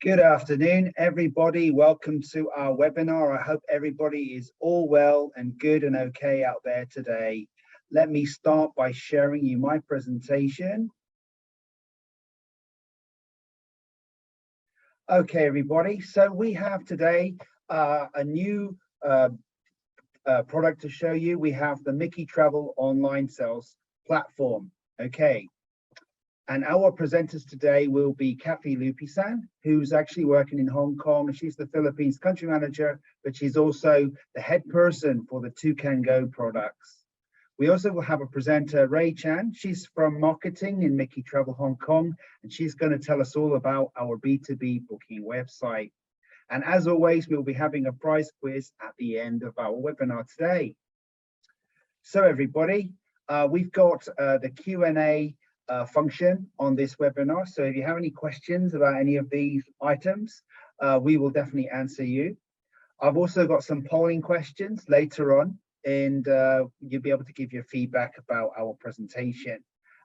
Good afternoon, everybody. Welcome to our webinar. I hope everybody is all well and good and okay out there today. Let me start by sharing you my presentation. Okay, everybody. So we have today a new product to show you. We have the Miki Travel online sales platform. Okay. And our presenters today will be Kathy Lupi-san, who's actually working in Hong Kong. She's the Philippines country manager, but she's also the head person for the Toucan Go products. We also will have a presenter, Ray Chan. She's from marketing in Miki Travel Hong Kong, and she's going to tell us all about our B2B booking website. And as always, we'll be having a prize quiz at the end of our webinar today. So everybody, we've got the Q&A function on this webinar. So if you have any questions about any of these items, we will definitely answer you. I've also got some polling questions later on, and you'll be able to give your feedback about our presentation.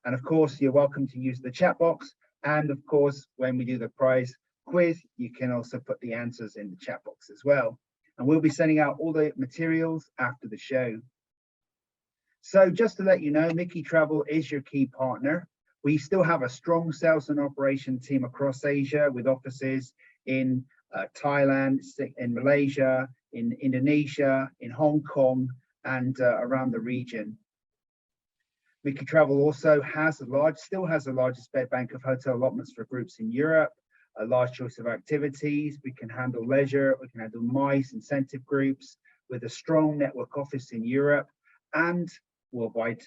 And of course, you're welcome to use the chat box. And of course, when we do the prize quiz, you can also put the answers in the chat box as well. And we'll be sending out all the materials after the show. So just to let you know, Miki Travel is your key partner. We still have a strong sales and operation team across Asia with offices in Thailand, in Malaysia, in Indonesia, in Hong Kong, and around the region. Miki Travel also still has the largest bed bank of hotel allotments for groups in Europe, a large choice of activities. We can handle leisure, we can handle MICE, incentive groups, with a strong network office in Europe and worldwide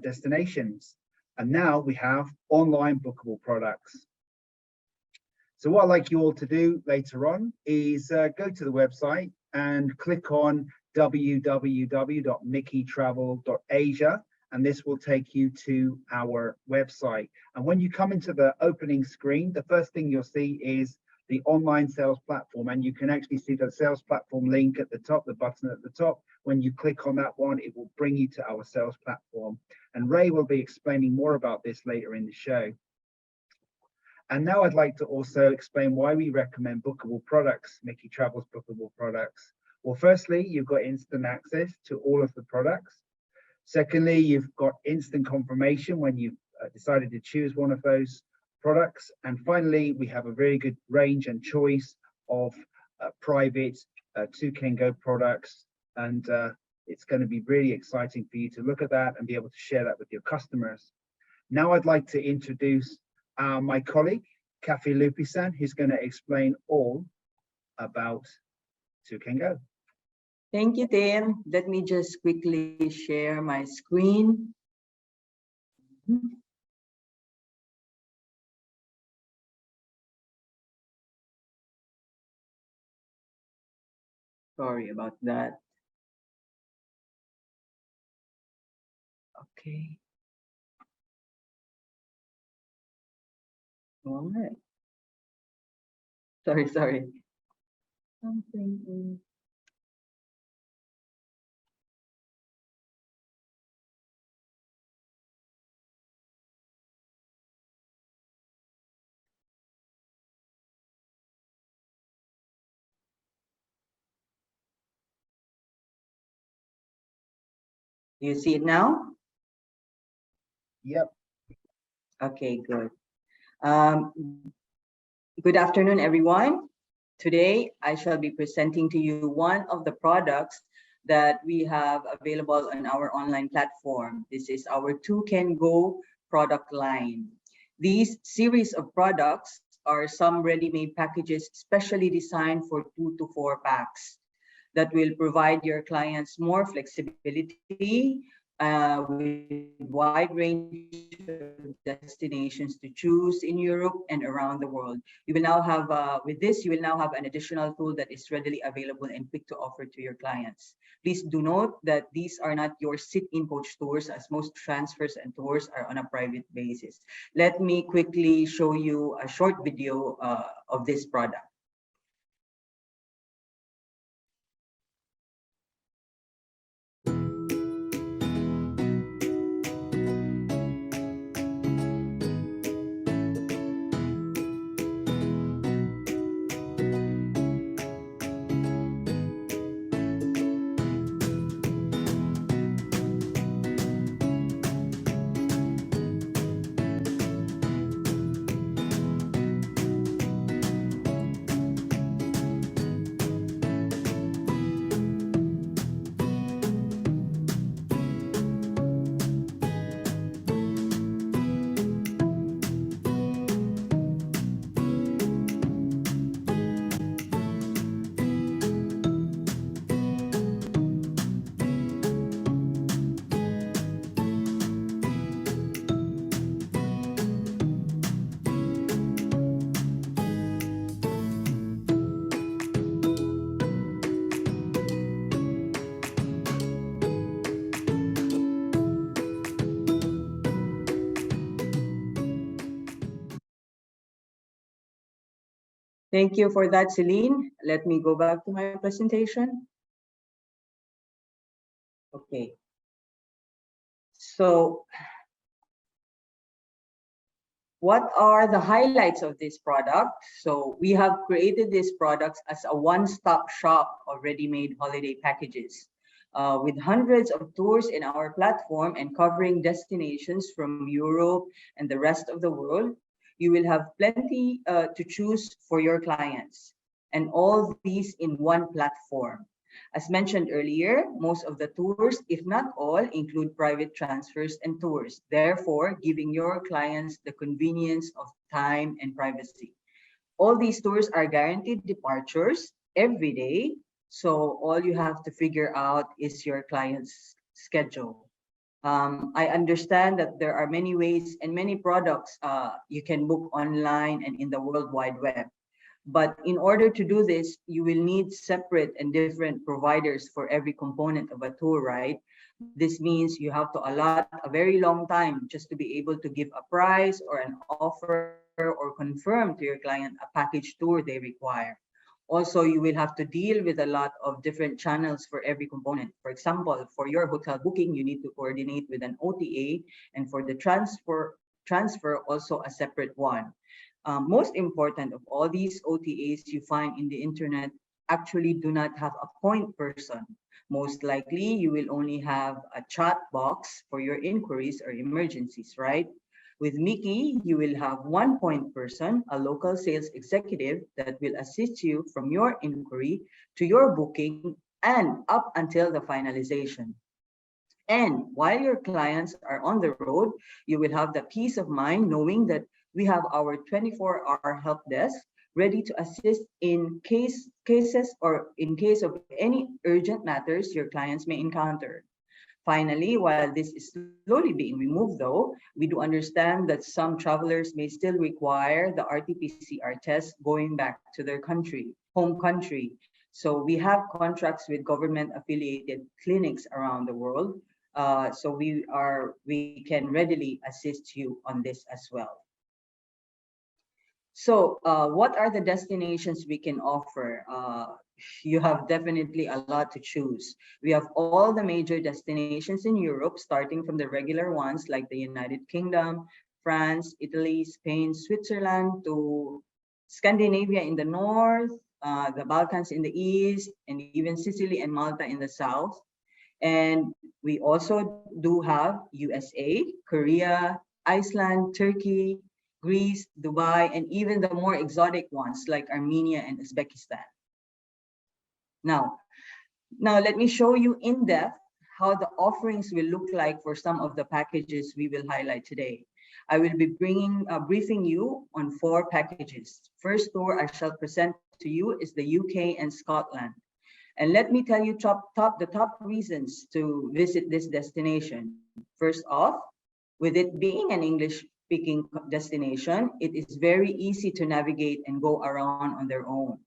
destinations. And now we have online bookable products. So what I'd like you all to do later on is go to the website and click on www.mikitravel.asia, and this will take you to our website. And when you come into the opening screen, the first thing you'll see is the online sales platform, and you can actually see the sales platform link at the top, the button at the top. When you click on that one, it will bring you to our sales platform. And Ray will be explaining more about this later in the show. And now I'd like to also explain why we recommend bookable products, Miki Travel's bookable products. Well, firstly, you've got instant access to all of the products. Secondly, you've got instant confirmation when you've decided to choose one of those products. And finally, we have a very good range and choice of private Toucan Go products. And it's going to be really exciting for you to look at that and be able to share that with your customers. Now I'd like to introduce my colleague, Kathy Lupi-san, who's going to explain all about Toucan Go. Thank you, Tim. Let me just quickly share my screen. Sorry about that. Okay. All right. Sorry. Something. Do you see it now? Yep. Okay, good. Good afternoon, everyone. Today, I shall be presenting to you one of the products that we have available on our online platform. This is our Toucan Go product line. These series of products are some ready-made packages specially designed for 2 to 4 packs that will provide your clients more flexibility with wide range of destinations to choose in Europe and around the world. You will now have, with this, you will now have an additional tool that is readily available and quick to offer to your clients. Please do note that these are not your sit-in coach tours, as most transfers and tours are on a private basis. Let me quickly show you a short video of this product. Thank you for that, Celine. Let me go back to my presentation. Okay. So what are the highlights of this product? So we have created these products as a one-stop shop of ready-made holiday packages. With hundreds of tours in our platform and covering destinations from Europe and the rest of the world, you will have plenty to choose for your clients, and all these in one platform. As mentioned earlier, most of the tours, if not all, include private transfers and tours, therefore giving your clients the convenience of time and privacy. All these tours are guaranteed departures every day, so all you have to figure out is your client's schedule. I understand that there are many ways and many products you can book online and in the World Wide Web. But in order to do this, you will need separate and different providers for every component of a tour, right? This means you have to allot a very long time just to be able to give a price or an offer or confirm to your client a package tour they require. Also, you will have to deal with a lot of different channels for every component. For example, for your hotel booking, you need to coordinate with an OTA, and for the transfer also a separate one. Most important of all these OTAs you find in the internet actually do not have a point person. Most likely, you will only have a chat box for your inquiries or emergencies, right? With Miki, you will have one point person, a local sales executive that will assist you from your inquiry to your booking and up until the finalization. And while your clients are on the road, you will have the peace of mind knowing that we have our 24-hour help desk ready to assist in cases or in case of any urgent matters your clients may encounter. Finally, while this is slowly being removed though, we do understand that some travelers may still require the RT-PCR test going back to their home country. So we have contracts with government affiliated clinics around the world. So we can readily assist you on this as well. So what are the destinations we can offer? You have definitely a lot to choose. We have all the major destinations in Europe, starting from the regular ones like the United Kingdom, France, Italy, Spain, Switzerland, to Scandinavia in the north, the Balkans in the east, and even Sicily and Malta in the south. And we also do have USA, Korea, Iceland, Turkey, Greece, Dubai, and even the more exotic ones like Armenia and Uzbekistan. Now let me show you in depth how the offerings will look like for some of the packages we will highlight today. I will be briefing you on 4 packages. First tour I shall present to you is the UK and Scotland. And let me tell you the top reasons to visit this destination. First off, with it being an English-speaking destination, it is very easy to navigate and go around on their own.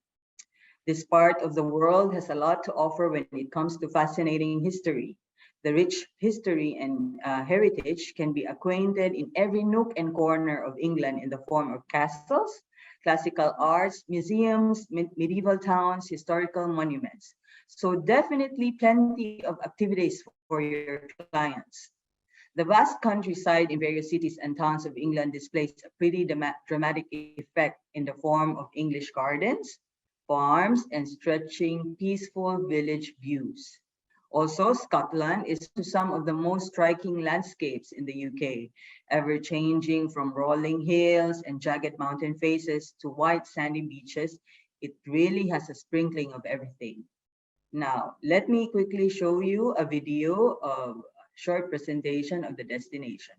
This part of the world has a lot to offer when it comes to fascinating history. The rich history and heritage can be acquainted in every nook and corner of England in the form of castles, classical arts, museums, medieval towns, historical monuments. So definitely plenty of activities for your clients. The vast countryside in various cities and towns of England displays a pretty dramatic effect in the form of English gardens, farms, and stretching peaceful village views. Also, Scotland is to some of the most striking landscapes in the UK, ever changing from rolling hills and jagged mountain faces to white sandy beaches. It really has a sprinkling of everything. Now, let me quickly show you a video of a short presentation of the destination.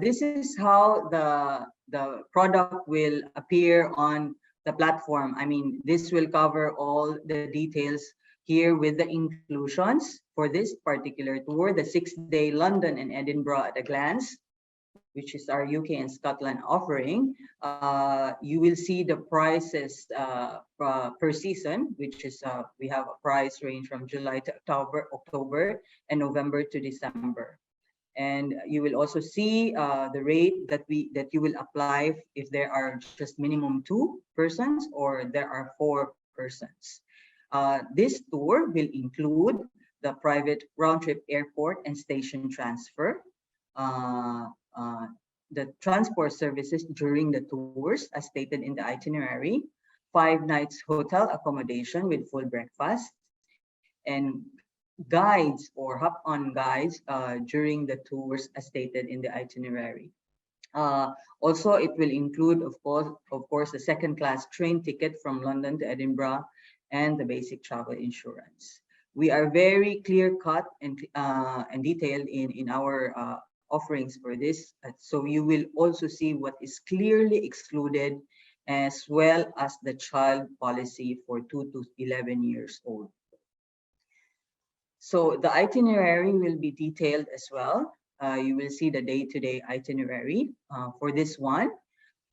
this is how the product will appear on the platform. I mean, this will cover all the details here with the inclusions for this particular tour, the 6-day London and Edinburgh at a glance, which is our UK and Scotland offering. You will see the prices per season, which is we have a price range from July to October, and November to December. And you will also see the rate that you will apply if there are just minimum 2 persons or there are 4 persons. This tour will include the private round-trip airport and station transfer, the transport services during the tours as stated in the itinerary, 5 nights hotel accommodation with full breakfast, and guides or hop-on guides during the tours as stated in the itinerary. Also, it will include, of course, the second-class train ticket from London to Edinburgh and the basic travel insurance. We are very clear-cut and detailed in our offerings for this. So you will also see what is clearly excluded, as well as the child policy for 2 to 11 years old. So the itinerary will be detailed as well. You will see the day-to-day itinerary for this one.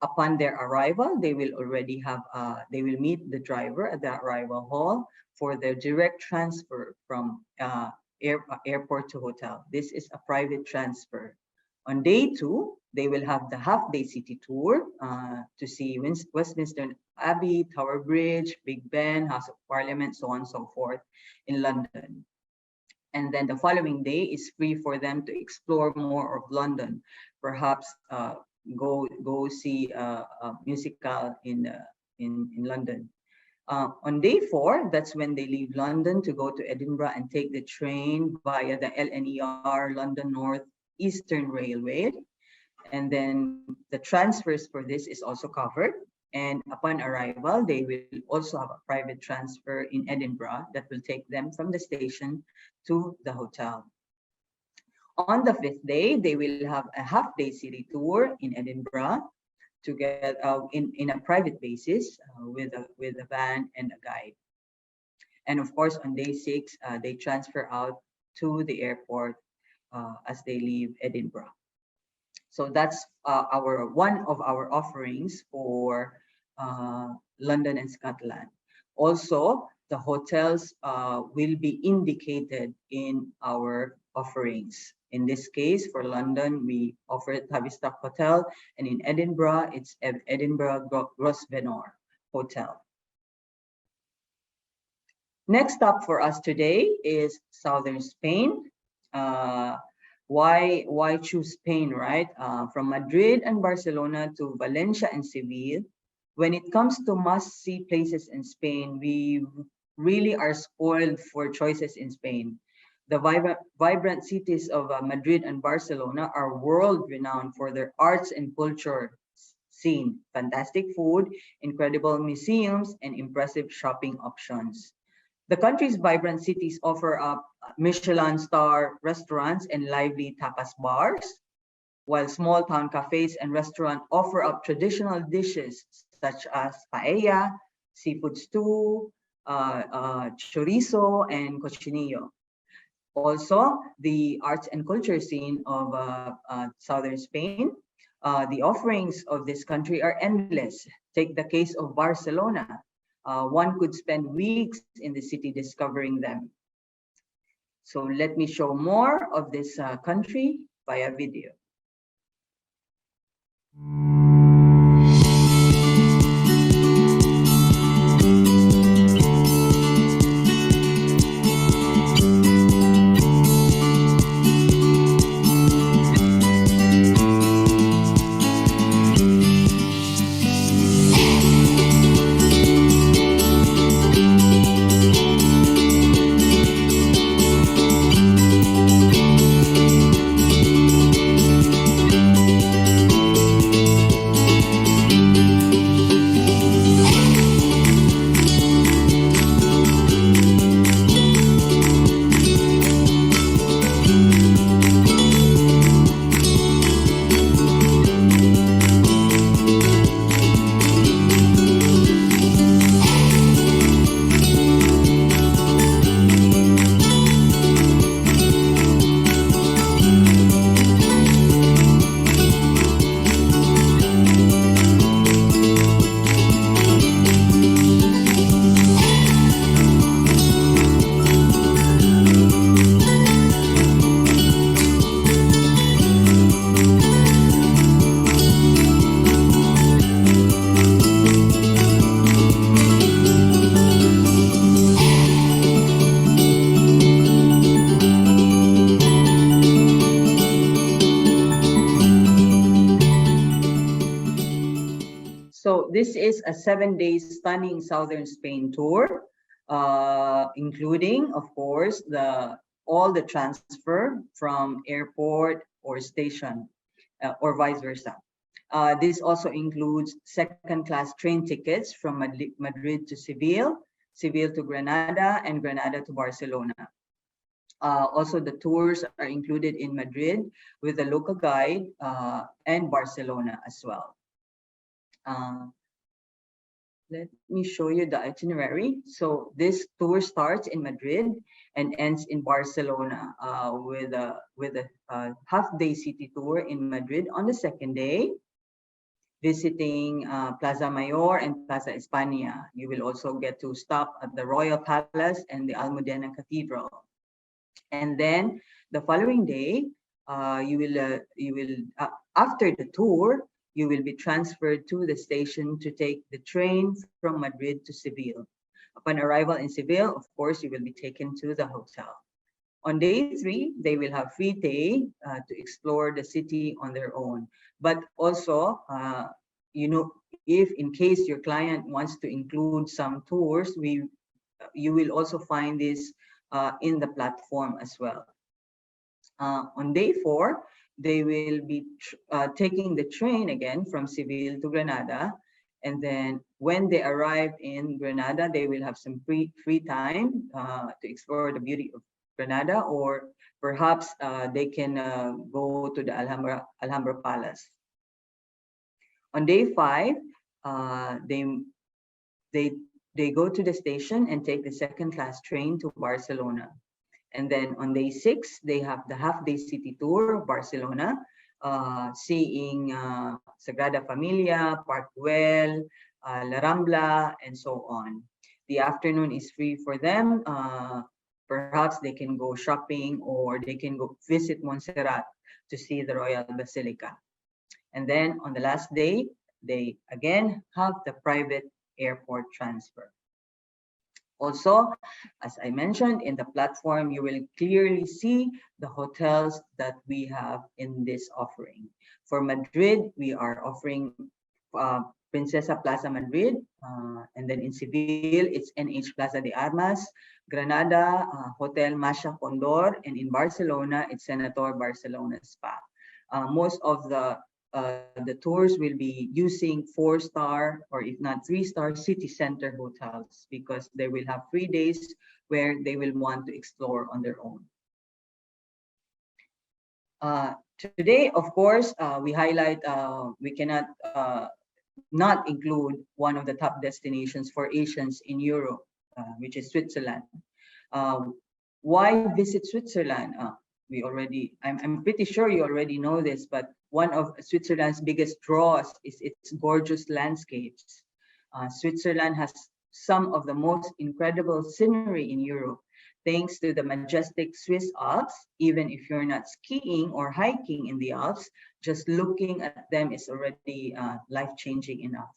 Upon their arrival, they will already have, they will meet the driver at the arrival hall for their direct transfer from airport to hotel. This is a private transfer. On day 2, they will have the half-day city tour to see Westminster Abbey, Tower Bridge, Big Ben, House of Parliament, so on and so forth in London. And then the following day is free for them to explore more of London, perhaps go see a musical in London. On day 4, that's when they leave London to go to Edinburgh and take the train via the LNER, London North Eastern Railway. And then the transfers for this is also covered. And upon arrival, they will also have a private transfer in Edinburgh that will take them from the station to the hotel. On the 5th day, they will have a half-day city tour in Edinburgh to get in a private basis with a van and a guide. And of course, on day 6, they transfer out to the airport as they leave Edinburgh. So that's one of our offerings for London and Scotland. Also, the hotels will be indicated in our offerings. In this case, for London, we offer Tavistock Hotel, and in Edinburgh, it's Edinburgh Grosvenor Hotel. Next up for us today is southern Spain. Why choose Spain, right? From Madrid and Barcelona to Valencia and Seville, when it comes to must-see places in Spain, we really are spoiled for choices in Spain. The vibrant cities of Madrid and Barcelona are world-renowned for their arts and culture scene, fantastic food, incredible museums, and impressive shopping options. The country's vibrant cities offer up Michelin star restaurants and lively tapas bars, while small town cafes and restaurants offer up traditional dishes such as paella, seafood stew, chorizo, and cochinillo. Also, the arts and culture scene of southern Spain, the offerings of this country are endless. Take the case of Barcelona. One could spend weeks in the city discovering them. So let me show more of this country via video. is a 7-day stunning southern Spain tour, including, of course, all the transfer from airport or station or vice versa. This also includes second-class train tickets from Madrid to Seville, Seville to Granada, and Granada to Barcelona. Also, the tours are included in Madrid with a local guide and Barcelona as well. Let me show you the itinerary. So this tour starts in Madrid and ends in Barcelona with a half-day city tour in Madrid on the second day, visiting Plaza Mayor and Plaza España. You will also get to stop at the Royal Palace and the Almudena Cathedral. And then the following day, after the tour, you will be transferred to the station to take the train from Madrid to Seville. Upon arrival in Seville, of course, you will be taken to the hotel. On day 3, they will have free day to explore the city on their own. But also, if in case your client wants to include some tours, you will also find this in the platform as well. On day 4, they will be taking the train again from Seville to Granada. And then when they arrive in Granada, they will have some free time to explore the beauty of Granada, or perhaps they can go to the Alhambra Palace. On day 5, they go to the station and take the second-class train to Barcelona. And then on day 6, they have the half-day city tour of Barcelona, seeing Sagrada Familia, Park Güell, La Rambla, and so on. The afternoon is free for them. Perhaps they can go shopping, or they can go visit Montserrat to see the Royal Basilica. And then on the last day, they again have the private airport transfer. Also, as I mentioned, in the platform, you will clearly see the hotels that we have in this offering. For Madrid, we are offering Princesa Plaza Madrid, and then in Seville, it's NH Plaza de Armas, Granada, Hotel Masha Condor, and in Barcelona, it's Senator Barcelona Spa. Most of the tours will be using 4-star or if not 3-star city center hotels, because they will have free days where they will want to explore on their own. Today, of course, we highlight, we cannot not include one of the top destinations for Asians in Europe, which is Switzerland. Why visit Switzerland? I'm pretty sure you already know this, but one of Switzerland's biggest draws is its gorgeous landscapes. Switzerland has some of the most incredible scenery in Europe, thanks to the majestic Swiss Alps. Even if you're not skiing or hiking in the Alps, just looking at them is already life-changing enough.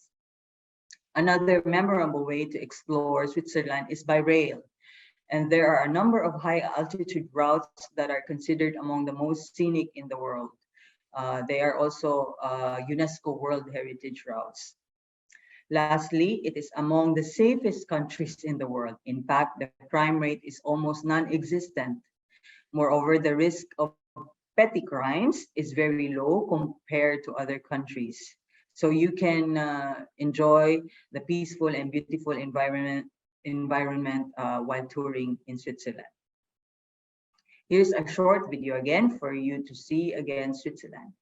Another memorable way to explore Switzerland is by rail. And there are a number of high-altitude routes that are considered among the most scenic in the world. They are also UNESCO World Heritage routes. Lastly, it is among the safest countries in the world. In fact, the crime rate is almost non-existent. Moreover, the risk of petty crimes is very low compared to other countries. So you can enjoy the peaceful and beautiful environment while touring in Switzerland. Here's a short video again for you to see again Switzerland.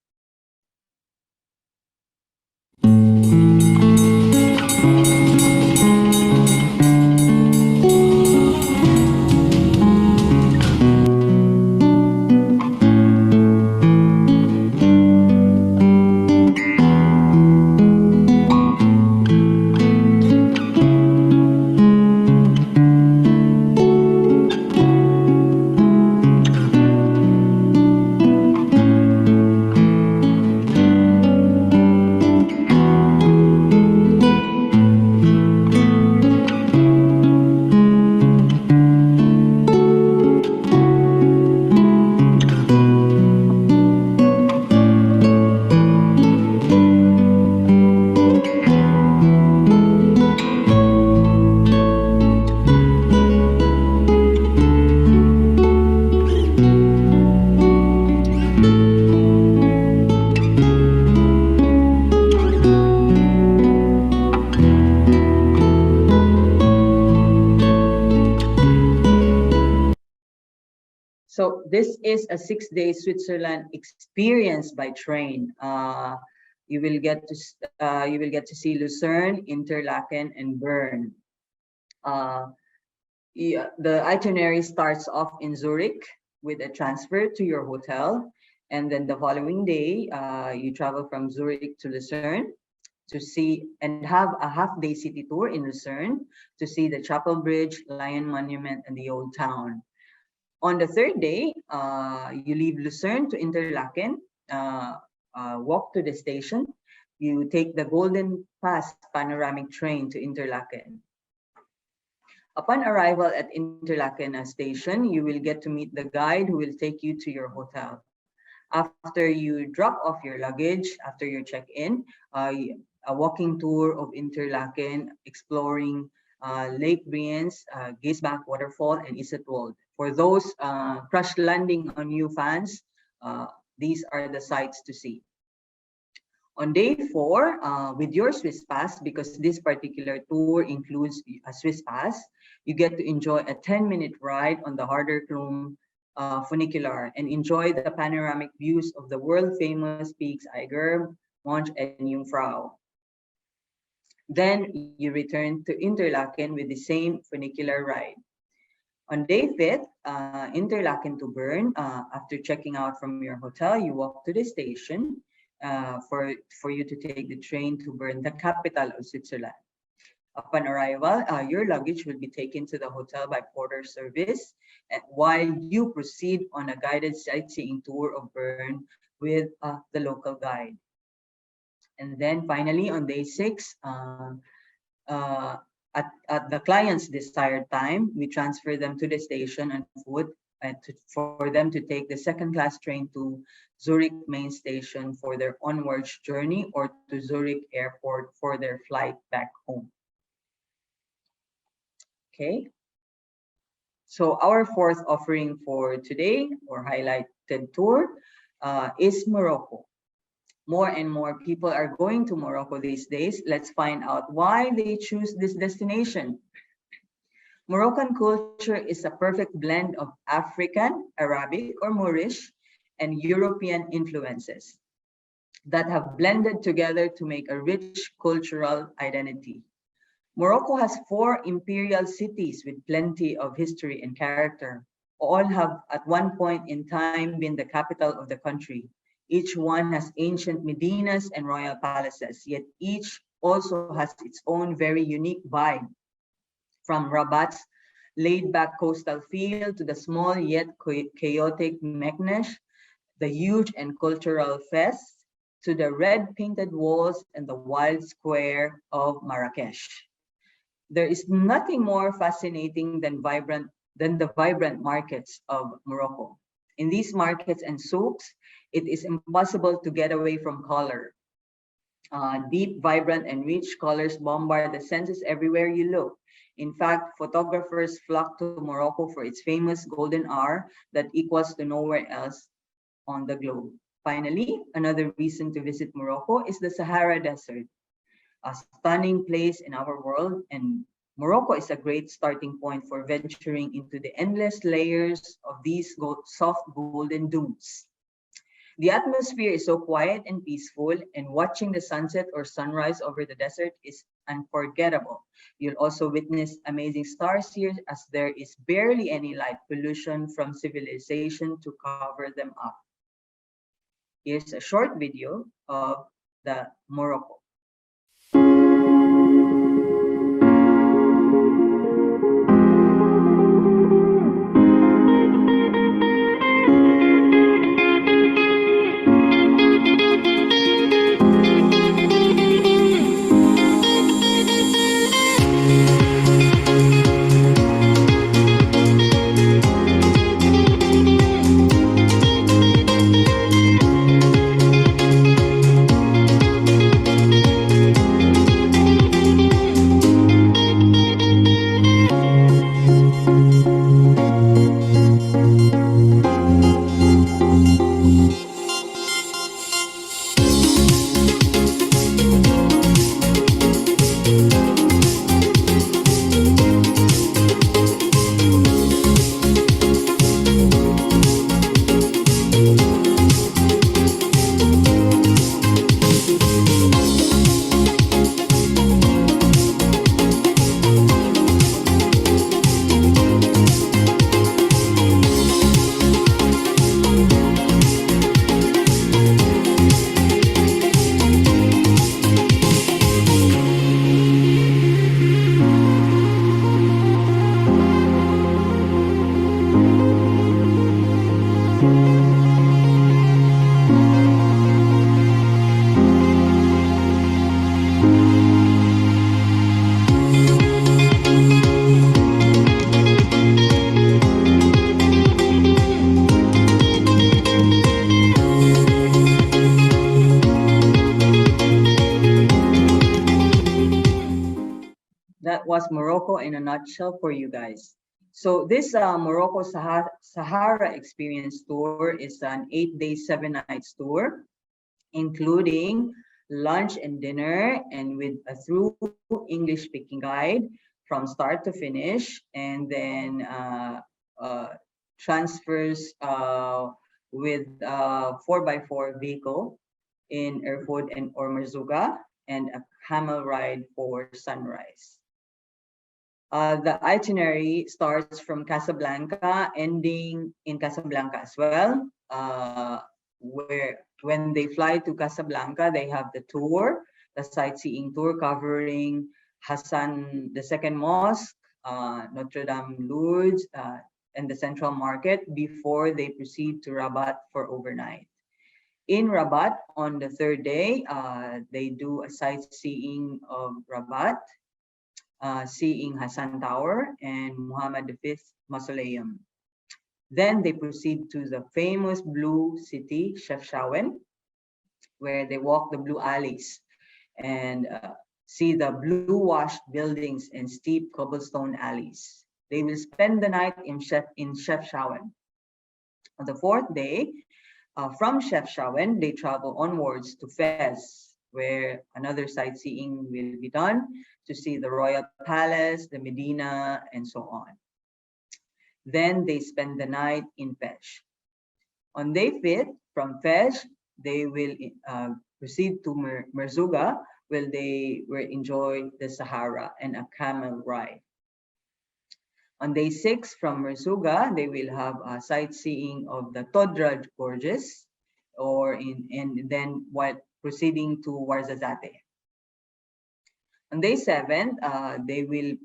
So this is a 6-day Switzerland experience by train. You will get to see Lucerne, Interlaken, and Bern. Yeah, the itinerary starts off in Zurich with a transfer to your hotel, and then the following day, you travel from Zurich to Lucerne to see and have a half-day city tour in Lucerne to see the Chapel Bridge, Lion Monument, and the Old Town. On the third day, you leave Lucerne to Interlaken, walk to the station. You take the Golden Pass panoramic train to Interlaken. Upon arrival at Interlaken station, you will get to meet the guide who will take you to your hotel. After you drop off your luggage, after your check-in, a walking tour of Interlaken, exploring Lake Brienz, Giesbach Waterfall, and Isetwold. For those crash landing on you fans, these are the sites to see. On day 4, with your Swiss Pass, because this particular tour includes a Swiss Pass, you get to enjoy a 10-minute ride on the Harderklum funicular and enjoy the panoramic views of the world-famous peaks Eiger, Monch, and Jungfrau. Then you return to Interlaken with the same funicular ride. On day 5th, Interlaken to Bern, after checking out from your hotel, you walk to the station for you to take the train to Bern, the capital of Switzerland. Upon arrival, your luggage will be taken to the hotel by porter service, while you proceed on a guided sightseeing tour of Bern with the local guide. And then finally, on day 6, at the client's desired time, we transfer them to the station on foot for them to take the second-class train to Zurich main station for their onwards journey, or to Zurich airport for their flight back home. Okay. So our fourth offering for today, or highlighted tour, is Morocco. More and more people are going to Morocco these days. Let's find out why they choose this destination. Moroccan culture is a perfect blend of African, Arabic, or Moorish, and European influences that have blended together to make a rich cultural identity. Morocco has 4 imperial cities with plenty of history and character. All have at one point in time been the capital of the country. Each one has ancient medinas and royal palaces, yet each also has its own very unique vibe. From Rabat's laid-back coastal feel to the small yet chaotic Meknesh, the huge and cultural Fes, to the red painted walls and the wild square of Marrakesh. There is nothing more fascinating than the vibrant markets of Morocco. In these markets and souks, it is impossible to get away from color. Deep, vibrant, and rich colors bombard the senses everywhere you look. In fact, photographers flock to Morocco for its famous golden hour that equals to nowhere else on the globe. Finally, another reason to visit Morocco is the Sahara Desert, a stunning place in our world, and Morocco is a great starting point for venturing into the endless layers of these soft golden dunes. The atmosphere is so quiet and peaceful, and watching the sunset or sunrise over the desert is unforgettable. You'll also witness amazing stars here, as there is barely any light pollution from civilization to cover them up. Here's a short video of the Morocco. that was Morocco in a nutshell for you guys. So this Morocco Sahara Experience Tour is an 8 day, 7 nights tour, including lunch and dinner, and with a through English speaking guide from start to finish, and then transfers with 4x4 vehicle in Erfurt and or Merzouga, and a camel ride for sunrise. The itinerary starts from Casablanca, ending in Casablanca as well, where when they fly to Casablanca, they have the tour, the sightseeing tour covering Hassan II Mosque, Notre Dame Lourdes, and the Central Market before they proceed to Rabat for overnight. In Rabat, on the third day, they do a sightseeing of Rabat, seeing Hassan Tower and Muhammad V Mausoleum. Then they proceed to the famous blue city, Chefchaouen, where they walk the blue alleys and see the blue washed buildings and steep cobblestone alleys. They will spend the night in Chefchaouen. On the fourth day, from Chefchaouen, they travel onwards to Fez, where another sightseeing will be done to see the Royal Palace, the Medina, and so on. Then they spend the night in Fez. On day 5th, from Fez, they will proceed to Merzouga, where they will enjoy the Sahara and a camel ride. On day 6, from Merzouga, they will have a sightseeing of the Todraj Gorges, and then while proceeding to Ouarzazate. On day 7, they will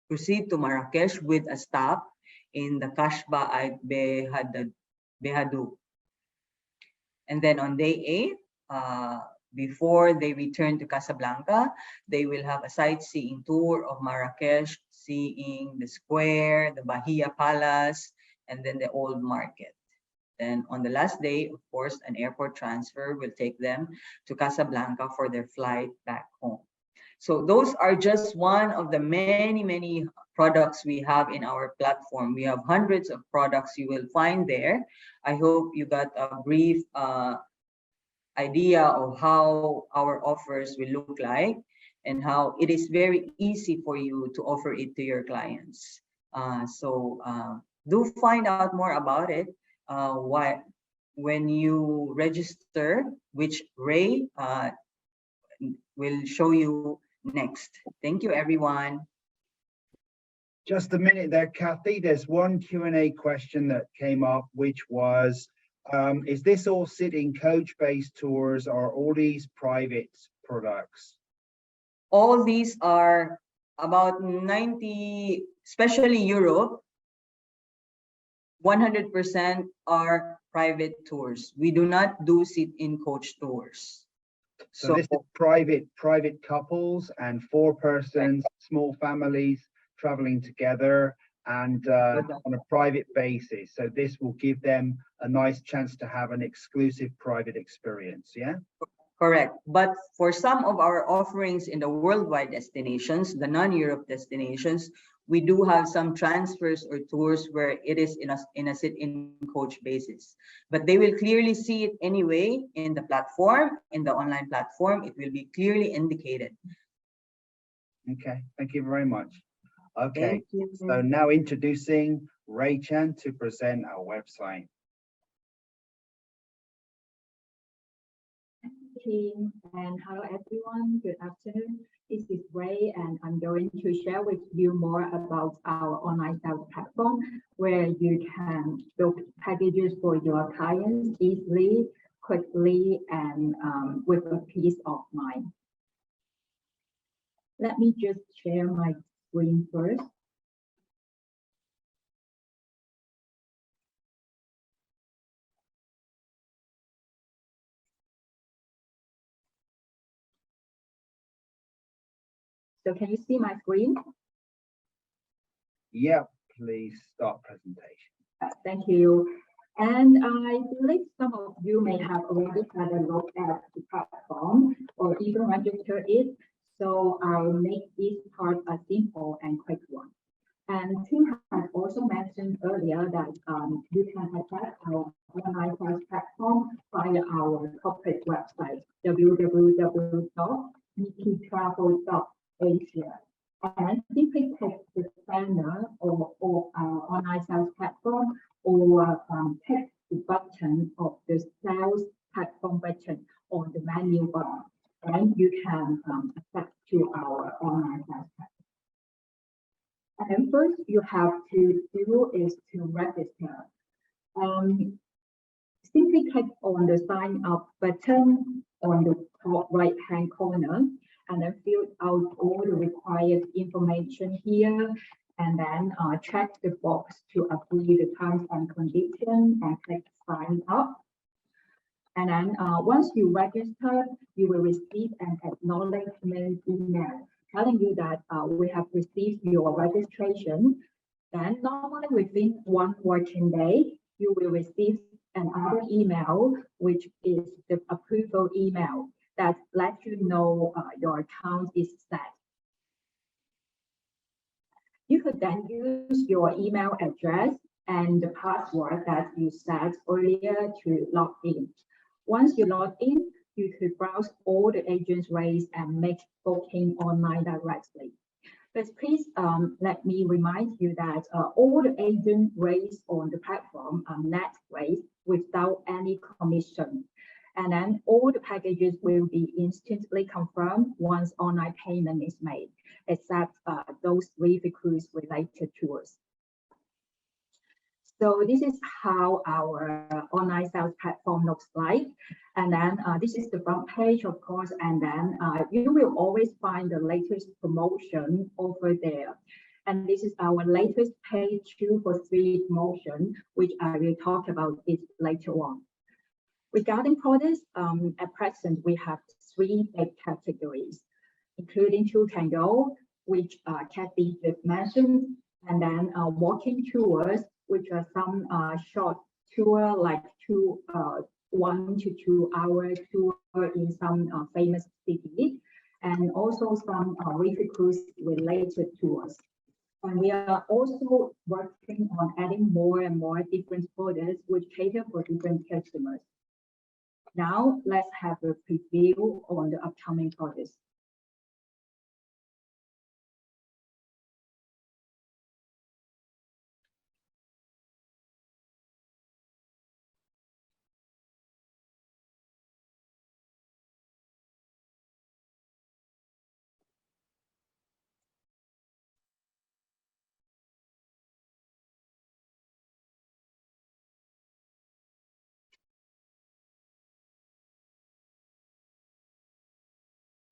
proceed to Marrakesh with a stop in the Kashba Ait Behadou. And then on day 8, before they return to Casablanca, they will have a sightseeing tour of Marrakesh, seeing the square, the Bahia Palace, and then the old market. Then on the last day, of course, an airport transfer will take them to Casablanca for their flight back home. So those are just one of the many products we have in our platform. We have hundreds of products you will find there. I hope you got a brief idea of how our offers will look like and how it is very easy for you to offer it to your clients. Do find out more about it when you register, which Ray will show you next. Thank you, everyone. Just a minute there, Kathy. There's one Q&A question that came up, which was, is this all sitting coach-based tours or all these private products? All these are about 90, especially Europe, 100% are private tours. We do not do sit-in coach tours. So this is private couples and 4 persons, small families traveling together and on a private basis. So this will give them a nice chance to have an exclusive private experience, yeah? Correct. But for some of our offerings in the worldwide destinations, the non-Europe destinations, we do have some transfers or tours where it is in a sit-in coach basis. But they will clearly see it anyway in the platform, in the online platform. It will be clearly indicated. Okay, thank you very much. Okay, so now introducing Ray Chan to present our website. Team, and hello everyone, good afternoon. This is Ray, and I'm going to share with you more about our online sales platform where you can book packages for your clients easily, quickly, and with a peace of mind. Let me just share my screen first. So can you see my screen? Yeah, please start presentation. Thank you. And I believe some of you may have already had a look at the platform or even registered it. So I'll make this part a simple and quick one. And Tim has also mentioned earlier that you can access our online sales platform via our corporate website, www.mikitravel.asia. And simply click the banner or our online sales platform, or click the button of the sales platform button on the menu bar, and you can access to our online sales platform. And first you have to do is to register. Simply click on the sign up button on the top right hand corner, and then fill out all the required information here, and then check the box to agree the terms and conditions and click sign up. And then once you register, you will receive an acknowledgement email telling you that we have received your registration. Then normally within 1 working day, you will receive another email, which is the approval email that lets you know your account is set. You could then use your email address and the password that you set earlier to log in. Once you log in, you could browse all the agents' rates and make booking online directly. But please let me remind you that all the agent rates on the platform are net rates without any commission. And then all the packages will be instantly confirmed once online payment is made, except those 3 cruise related tours. So this is how our online sales platform looks like. And then this is the front page, of course, and then you will always find the latest promotion over there. And this is our latest page 2 for 3 promotion, which I will talk about it later on. Regarding products, at present, we have 3 big categories, including Tour Can Go, which Kathy just mentioned, and then walking tours, which are some short tour, like 1 to 2 hour tour in some famous cities, and also some reefer cruise related tours. And we are also working on adding more and more different products which cater for different customers. Now let's have a preview on the upcoming products.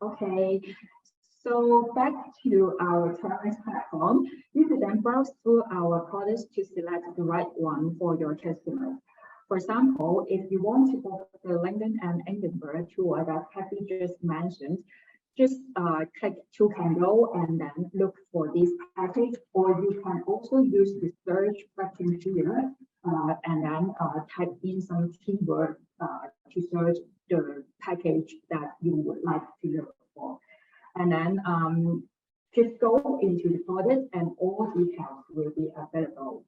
Okay, so back to our Travelers platform, you could then browse through our products to select the right one for your customer. For example, if you want to book the London and Edinburgh tour that Kathy just mentioned, just click Tour Can Go and then look for this package, or you can also use the search button here and then type in some keyword to search the package that you would like to look for. And then just go into the product and all details will be available.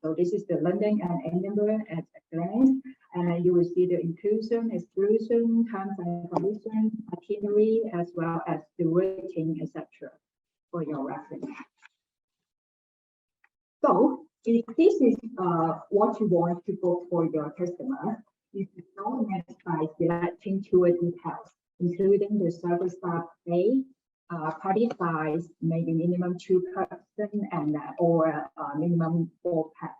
So this is the London and Edinburgh at a glance, and you will see the inclusion, exclusion, terms and conditions, itinerary, as well as the rating, etc. for your reference. So if this is what you want to book for your customer, you can go next by selecting tour details, including the service staff pay, party size, maybe minimum 2 person and or minimum 4 pets,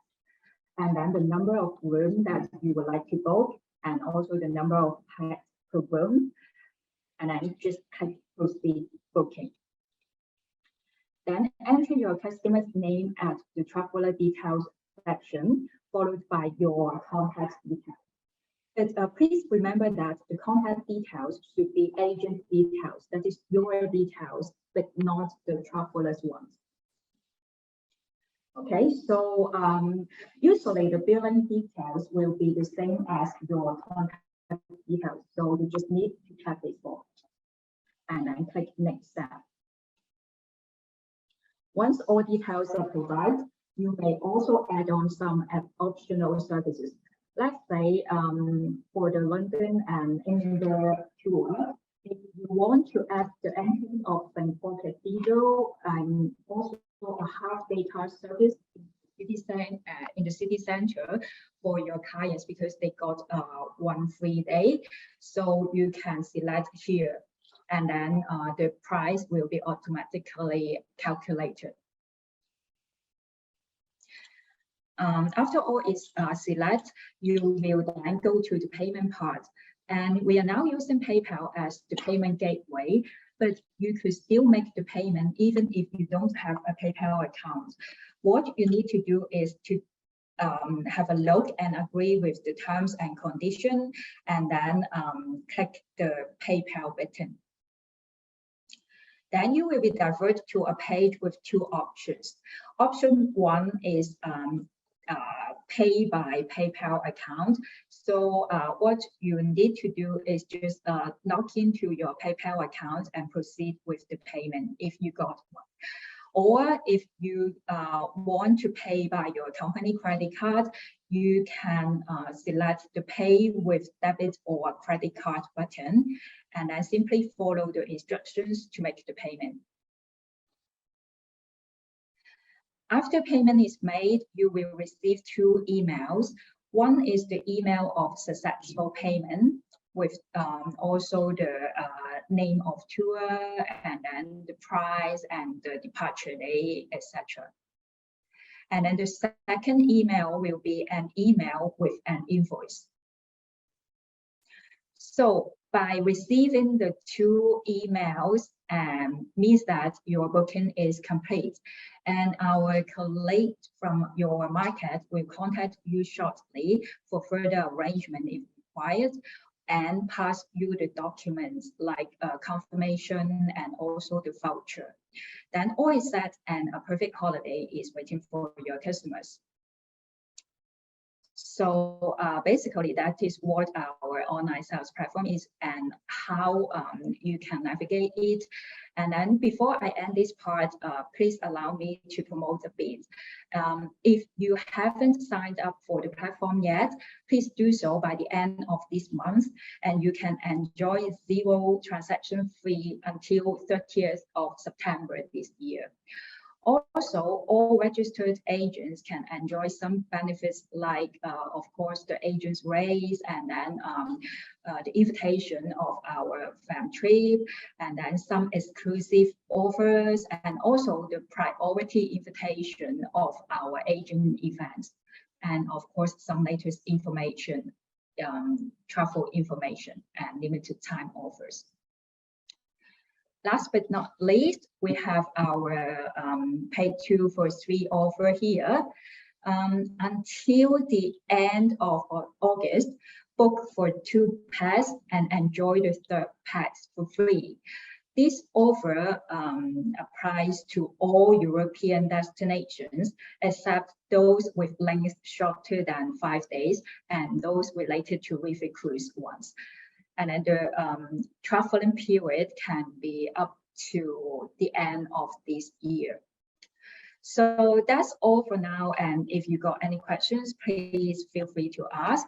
and then the number of rooms that you would like to book, and also the number of pets per room, and then just click proceed booking. Then enter your customer's name at the traveler details section, followed by your contact details. But please remember that the contact details should be agent details, that is your details, but not the traveler's ones. Okay, so usually the billing details will be the same as your contact details, so you just need to check this box. and then click next step. Once all details are provided, you may also add on some optional services. Let's say for the London and India tour, if you want to add the entrance of St. Paul Cathedral and also a half-day car service in the city center for your clients, because they got 1 free day, so you can select here, and then the price will be automatically calculated. After all is select, you will then go to the payment part. And we are now using PayPal as the payment gateway, but you could still make the payment even if you don't have a PayPal account. What you need to do is to have a look and agree with the terms and conditions, and then click the PayPal button. Then you will be diverted to a page with 2 options. Option 1 is pay by PayPal account. So what you need to do is just log into your PayPal account and proceed with the payment if you got one. Or if you want to pay by your company credit card, you can select the pay with debit or credit card button, and then simply follow the instructions to make the payment. After payment is made, you will receive 2 emails. One is the email of successful payment with also the name of tour, and then the price and the departure day, etc. And then the second email will be an email with an invoice. So by receiving the 2 emails means that your booking is complete, and our colleague from your market will contact you shortly for further arrangement if required, and pass you the documents like confirmation and also the voucher. Then all is set and a perfect holiday is waiting for your customers. So basically that is what our online sales platform is and how you can navigate it. And then before I end this part, please allow me to promote a bit. If you haven't signed up for the platform yet, please do so by the end of this month, and you can enjoy 0 transaction fee until 30th of September this year. Also, all registered agents can enjoy some benefits like, of course, the agent's raise, and then the invitation of our fam trip, and then some exclusive offers, and also the priority invitation of our agent events, and of course, some latest information, travel information, and limited time offers. Last but not least, we have our pay 2 for 3 offer here. Until the end of August, book for 2 packs and enjoy the 3rd pack for free. This offer applies to all European destinations except those with length shorter than 5 days and those related to river cruise ones. And then the traveling period can be up to the end of this year. So that's all for now. And if you got any questions, please feel free to ask.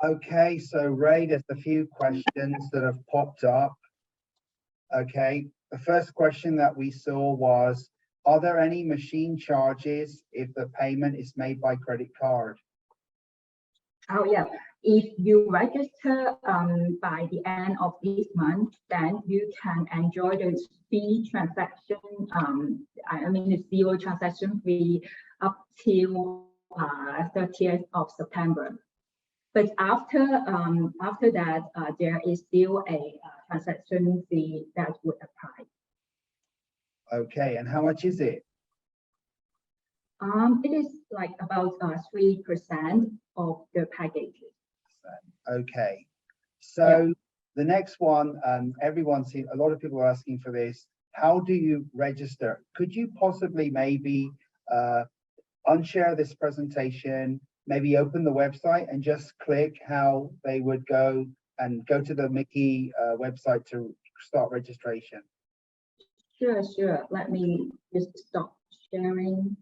Okay, so Ray, there's a few questions that have popped up. Okay, the first question that we saw was, are there any machine charges if the payment is made by credit card? Oh yeah, if you register by the end of this month, then you can enjoy the fee transaction, the 0 transaction fee up till 30th of September. But after that, there is still a transaction fee that would apply. Okay, and how much is it? It is like about 3% of the packages. Okay, so the next one, everyone's seen, a lot of people are asking for this. How do you register? Could you possibly maybe unshare this presentation, maybe open the website and just click how they would go and go to the Miki website to start registration. Sure. Let me just stop sharing.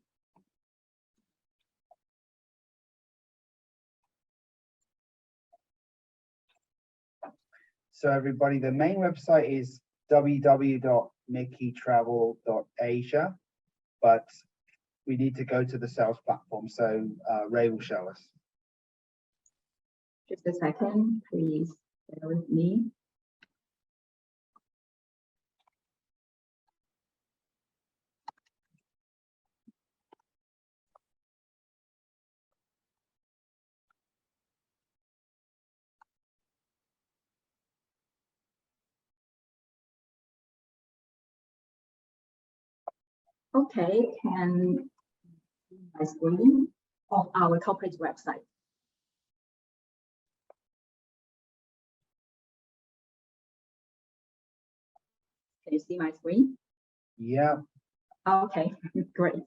So everybody, the main website is www.mikitravel.asia, but we need to go to the sales platform. So Ray will show us. Just a second, please bear with me. Okay, can see my screen of our corporate website. Can you see my screen? Yeah. Okay, great.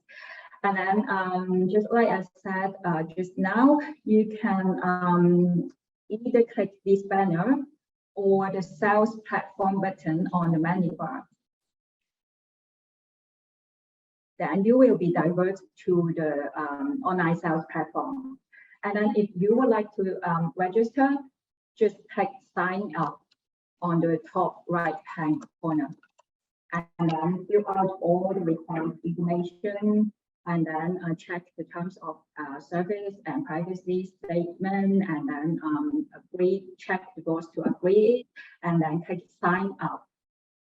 And then just like I said just now, you can either click this banner or the sales platform button on the menu bar. Then you will be diverted to the online sales platform. And then if you would like to register, just click sign up on the top right-hand corner. And then fill out all the required information, and then check the terms of service and privacy statement, and then check the box to agree, and then click sign up.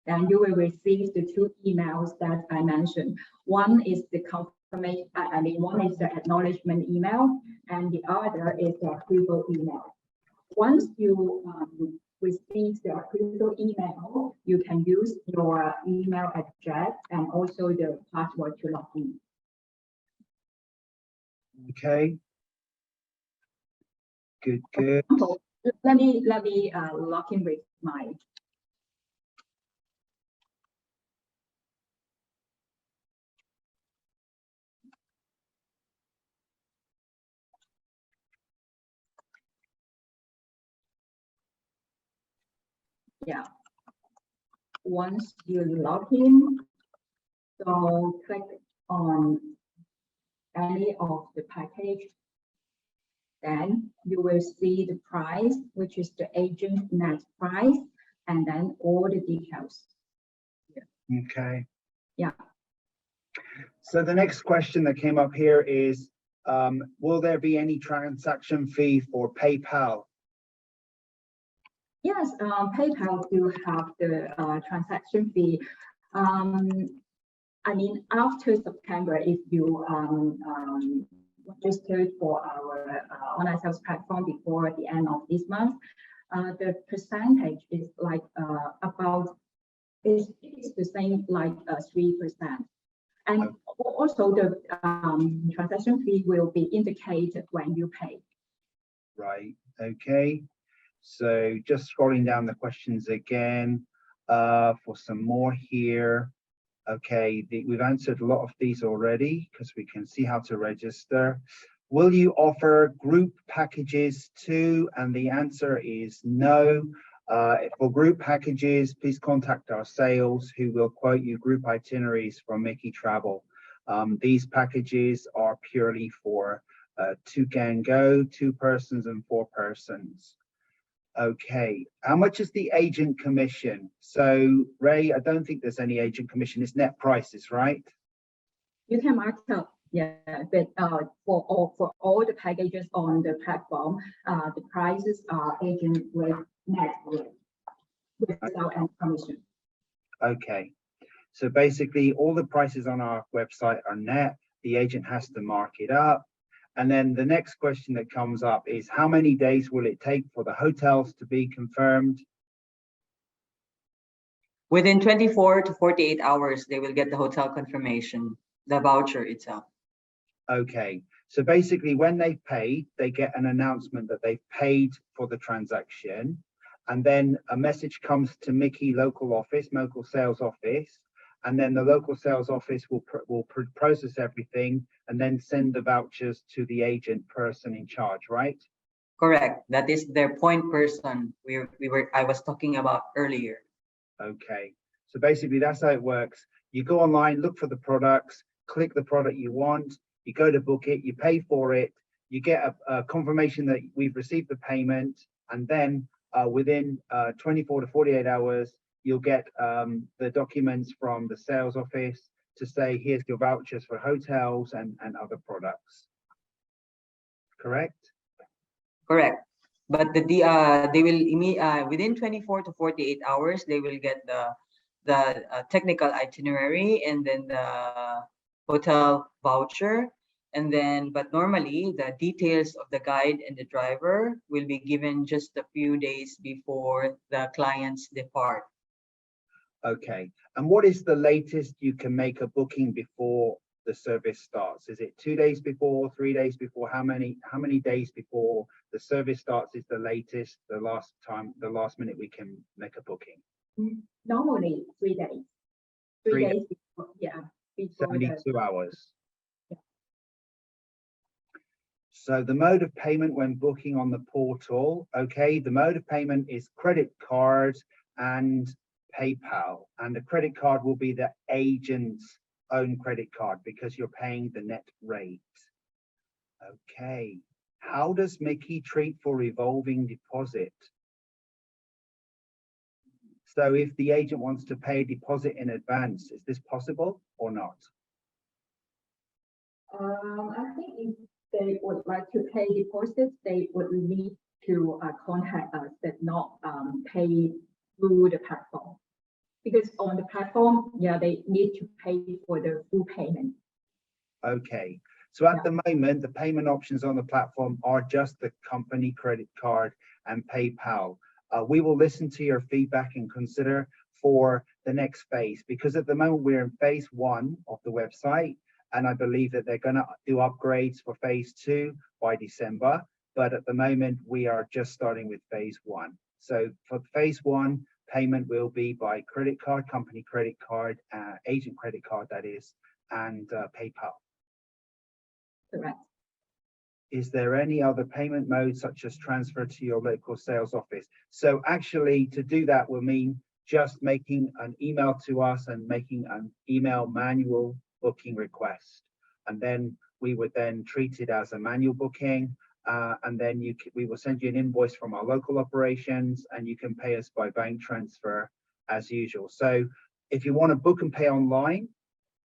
Then you will receive the two emails that I mentioned. One is the confirmation, one is the acknowledgement email, and the other is the approval email. Once you receive the approval email, you can use your email address and also the password to log in. Okay. Good. Let me log in with my. Yeah. Once you log in, so click on any of the package, then you will see the price, which is the agent net price, and then all the details. Okay. Yeah. So the next question that came up here is, will there be any transaction fee for PayPal? Yes, PayPal do have the transaction fee. After September, if you registered for our online sales platform before the end of this month, the percentage is like is the same like 3%. And also the transaction fee will be indicated when you pay. Right. Okay. So just scrolling down the questions again for some more here. Okay, we've answered a lot of these already because we can see how to register. Will you offer group packages too? And the answer is no. For group packages, please contact our sales who will quote you group itineraries from Miki Travel. These packages are purely for two can go, 2 persons and 4 persons. Okay, how much is the agent commission? So Ray, I don't think there's any agent commission. It's net prices, right? You can mark up, yeah, but for all the packages on the platform, the prices are agent with net without any commission. Okay, so basically all the prices on our website are net. The agent has to mark it up. And then the next question that comes up is, how many days will it take for the hotels to be confirmed? Within 24 to 48 hours, they will get the hotel confirmation, the voucher itself. Okay, so basically when they've paid, they get an announcement that they've paid for the transaction. And then a message comes to Miki local sales office, and then the local sales office will process everything and then send the vouchers to the agent person in charge, right? Correct. That is their point person I was talking about earlier. Okay, so basically that's how it works. You go online, look for the products, click the product you want, you go to book it, you pay for it, you get a confirmation that we've received the payment, and then within 24 to 48 hours, you'll get the documents from the sales office to say, here's your vouchers for hotels and other products. Correct? Correct. But they will within 24 to 48 hours, they will get the technical itinerary and then the hotel voucher. And then, but normally the details of the guide and the driver will be given just a few days before the clients depart. Okay. And what is the latest you can make a booking before the service starts? Is it 2 days before, 3 days before? How many days before the service starts is the latest, the last minute we can make a booking? Normally 3 days. 3 days before, yeah. Before 72 hours. Yeah. So the mode of payment when booking on the portal, okay, the mode of payment is credit card and PayPal, and the credit card will be the agent's own credit card because you're paying the net rate. Okay, how does Miki treat for revolving deposit? So if the agent wants to pay a deposit in advance, is this possible or not? I think if they would like to pay deposits, they would need to contact us, but not pay through the platform. Because on the platform, yeah, they need to pay for the full payment. Okay, so at the moment, the payment options on the platform are just the company credit card and PayPal. We will listen to your feedback and consider for the next phase, because at the moment we're in phase 1 of the website, and I believe that they're going to do upgrades for phase 2 by December. But at the moment, we are just starting with phase 1. So for phase 1, payment will be by credit card, company credit card, agent credit card, that is, and PayPal. Correct. Is there any other payment mode such as transfer to your local sales office? So actually to do that will mean just making an email to us and making an email manual booking request. And then we would then treat it as a manual booking. And then we will send you an invoice from our local operations, and you can pay us by bank transfer as usual. So if you want to book and pay online,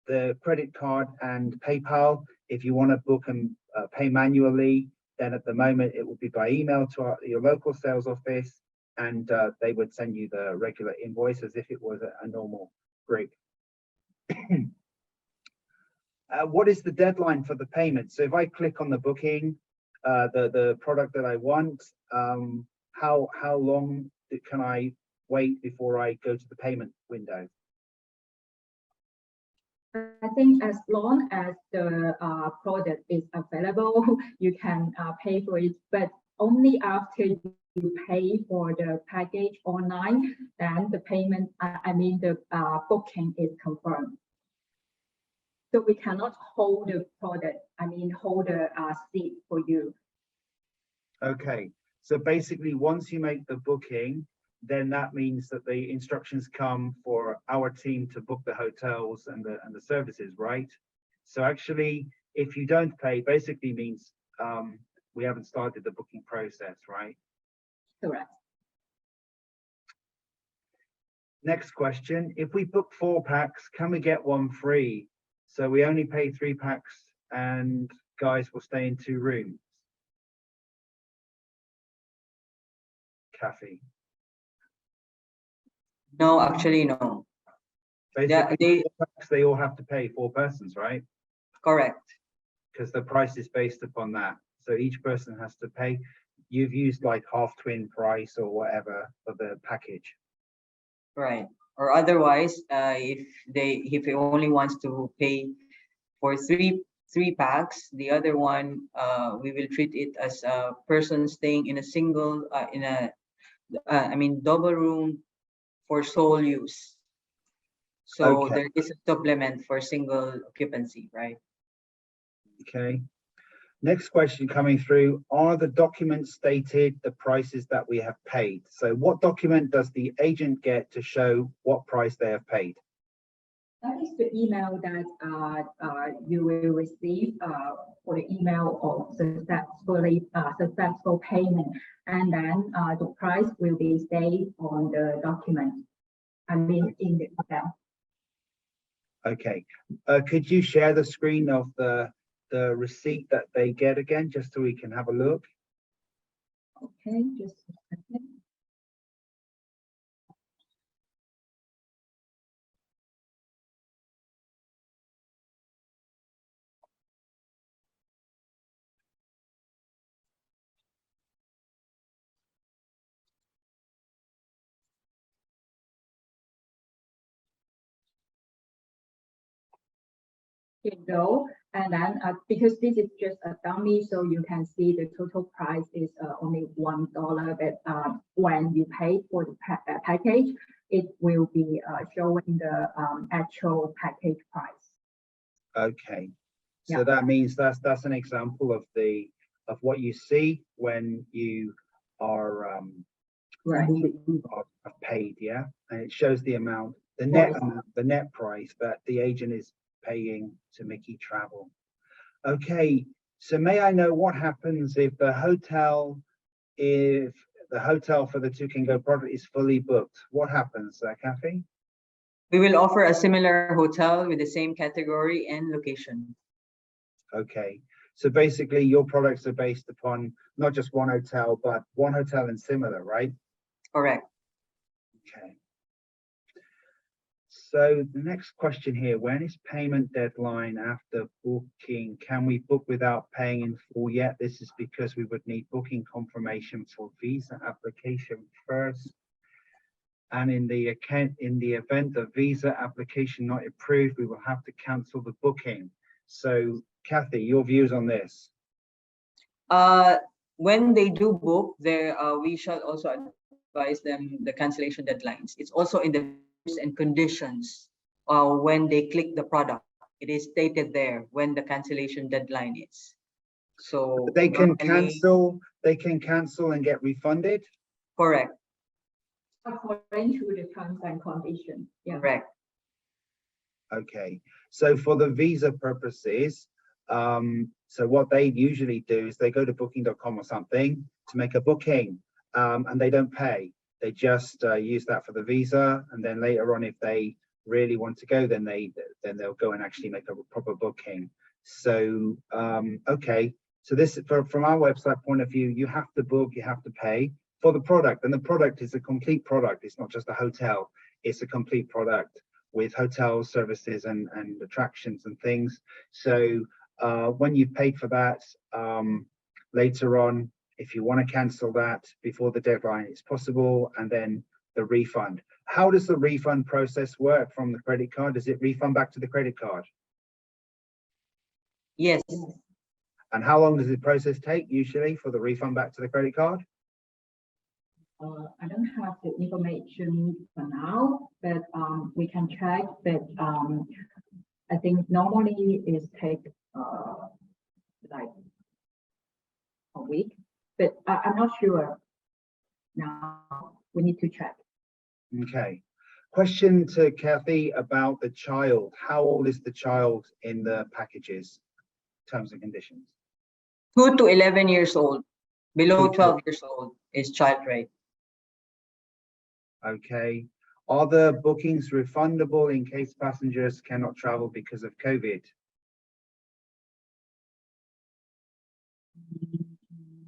the credit card and PayPal. If you want to book and pay manually, then at the moment it will be by email to your local sales office, and they would send you the regular invoice as if it was a normal group. What is the deadline for the payment? So if I click on the booking, the product that I want, how long can I wait before I go to the payment window? I think as long as the product is available, you can pay for it, but only after you pay for the package online, then the payment, the booking is confirmed. So we cannot hold the product, hold the seat for you. Okay. So basically, once you make the booking, then that means that the instructions come for our team to book the hotels and the services, right? So actually, if you don't pay, basically means we haven't started the booking process, right? Correct. Next question, if we book 4 packs, can we get 1 free? So we only pay 3 packs and guys will stay in 2 rooms. Kathy. No, actually, no. Basically, they all have to pay 4 persons, right? Correct. Because the price is based upon that. So each person has to pay. You've used like half twin price or whatever for the package. Right. Or otherwise, if he only wants to pay for three packs, the other one we will treat it as a person staying in a single double room for sole use. So Okay. there is a supplement for single occupancy, right? Okay. Next question coming through, are the documents stated the prices that we have paid? So what document does the agent get to show what price they have paid? That is the email that you will receive for the email of successful payment, and then the price will be stated on the document. I mean, in the email. Okay, could you share the screen of the receipt that they get again, just so we can have a look? Okay, just a second. Here you go. And then because this is just a dummy, so you can see the total price is only $1. But when you pay for the package, it will be showing the actual package price. Okay, so Yeah. that means that's an example of what you see when you are Right. are paid, yeah, and it shows the amount, the net Right. amount, the net price that the agent is paying to Miki Travel. Okay, so may I know what happens if the hotel for the Two Can Go product is fully booked? What happens, Kathy? We will offer a similar hotel with the same category and location. Okay, so basically your products are based upon not just one hotel, but one hotel and similar, right? Correct. Okay. So the next question here, when is payment deadline after booking? Can we book without paying in full yet? This is because we would need booking confirmation for visa application first. And in the event of visa application not approved, we will have to cancel the booking. So Kathy, your views on this? When they do book, we shall also advise them the cancellation deadlines. It's also in the terms and conditions when they click the product. It is stated there when the cancellation deadline is. So They can normally- cancel and get refunded? Correct. According to the terms and conditions. Yeah. Correct. Okay, so for the visa purposes, so what they usually do is they go to booking.com or something to make a booking, and they don't pay. They just use that for the visa, and then later on, if they really want to go, then they'll go and actually make a proper booking. So okay, so this from our website point of view, you have to book, you have to pay for the product, and the product is a complete product. It's not just a hotel; it's a complete product with hotel services and attractions and things. So when you've paid for that, later on, if you want to cancel that before the deadline, it's possible, and then the refund. How does the refund process work from the credit card? Does it refund back to the credit card? Yes. And how long does the process take usually for the refund back to the credit card? I don't have the information for now, but we can check. But I think normally it take like a week, but I'm not sure. Now we need to check. Okay. Question to Kathy about the child. How old is the child in the packages, terms and conditions? 2 to 11 years old. Below 2 to 12 years old is child rate. Okay. Are the bookings refundable in case passengers cannot travel because of COVID?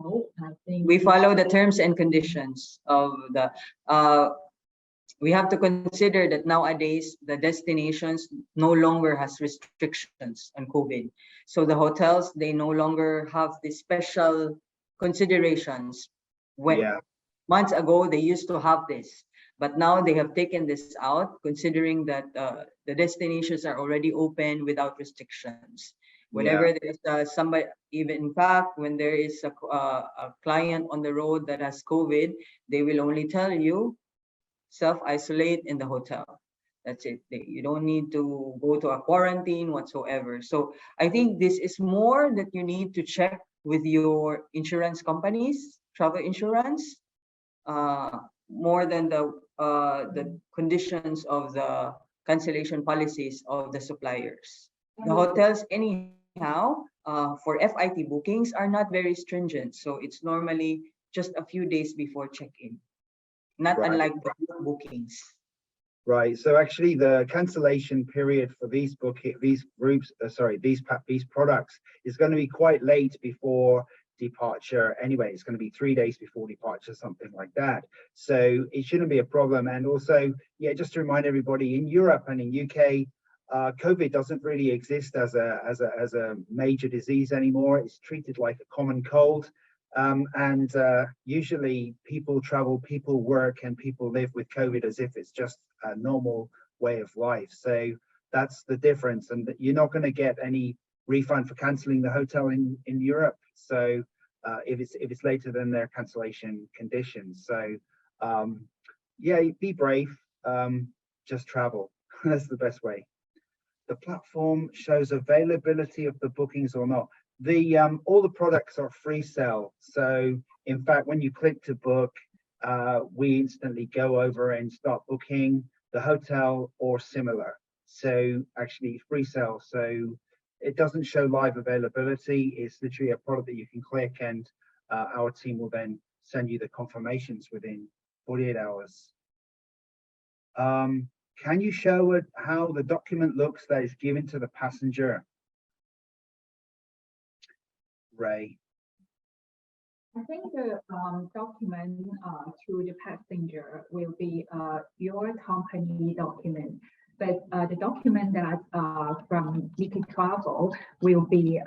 No, I think We follow the terms and conditions of the we have to consider that nowadays the destinations no longer has restrictions on COVID. So the hotels, they no longer have the special considerations. When months ago they used to have this, but now they have taken this out, considering that the destinations are already open without restrictions. Whenever there's somebody, even in fact, when there is a client on the road that has COVID, they will only tell you self-isolate in the hotel. That's it. You don't need to go to a quarantine whatsoever. So I think this is more that you need to check with your insurance companies, travel insurance, more than the conditions of the cancellation policies of the suppliers. The hotels, anyhow, for FIT bookings are not very stringent. So it's normally just a few days before check-in, not Right. unlike the group bookings. Right. So actually, the cancellation period for these these products is going to be quite late before departure. Anyway, it's going to be 3 days before departure, something like that. So it shouldn't be a problem. And also, yeah, just to remind everybody, in Europe and in UK, COVID doesn't really exist as a major disease anymore. It's treated like a common cold. Usually people travel, people work, and people live with COVID as if it's just a normal way of life. So that's the difference, and you're not going to get any refund for cancelling the hotel in Europe. So if it's later than their cancellation conditions. So yeah, be brave, just travel. That's the best way. The platform shows availability of the bookings or not. The all the products are free sale. So in fact, when you click to book, we instantly go over and start booking the hotel or similar. So actually free sale. So it doesn't show live availability. It's literally a product that you can click, and our team will then send you the confirmations within 48 hours. Can you show it how the document looks that is given to the passenger? Ray. I think the document to the passenger will be your company document, but the document that from Miki Travel will be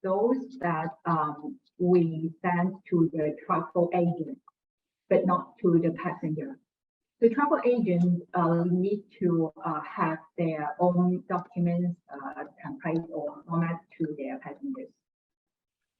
those that we send to the travel agent, but not to the passenger. The travel agent need to have their own documents template or format to their passengers.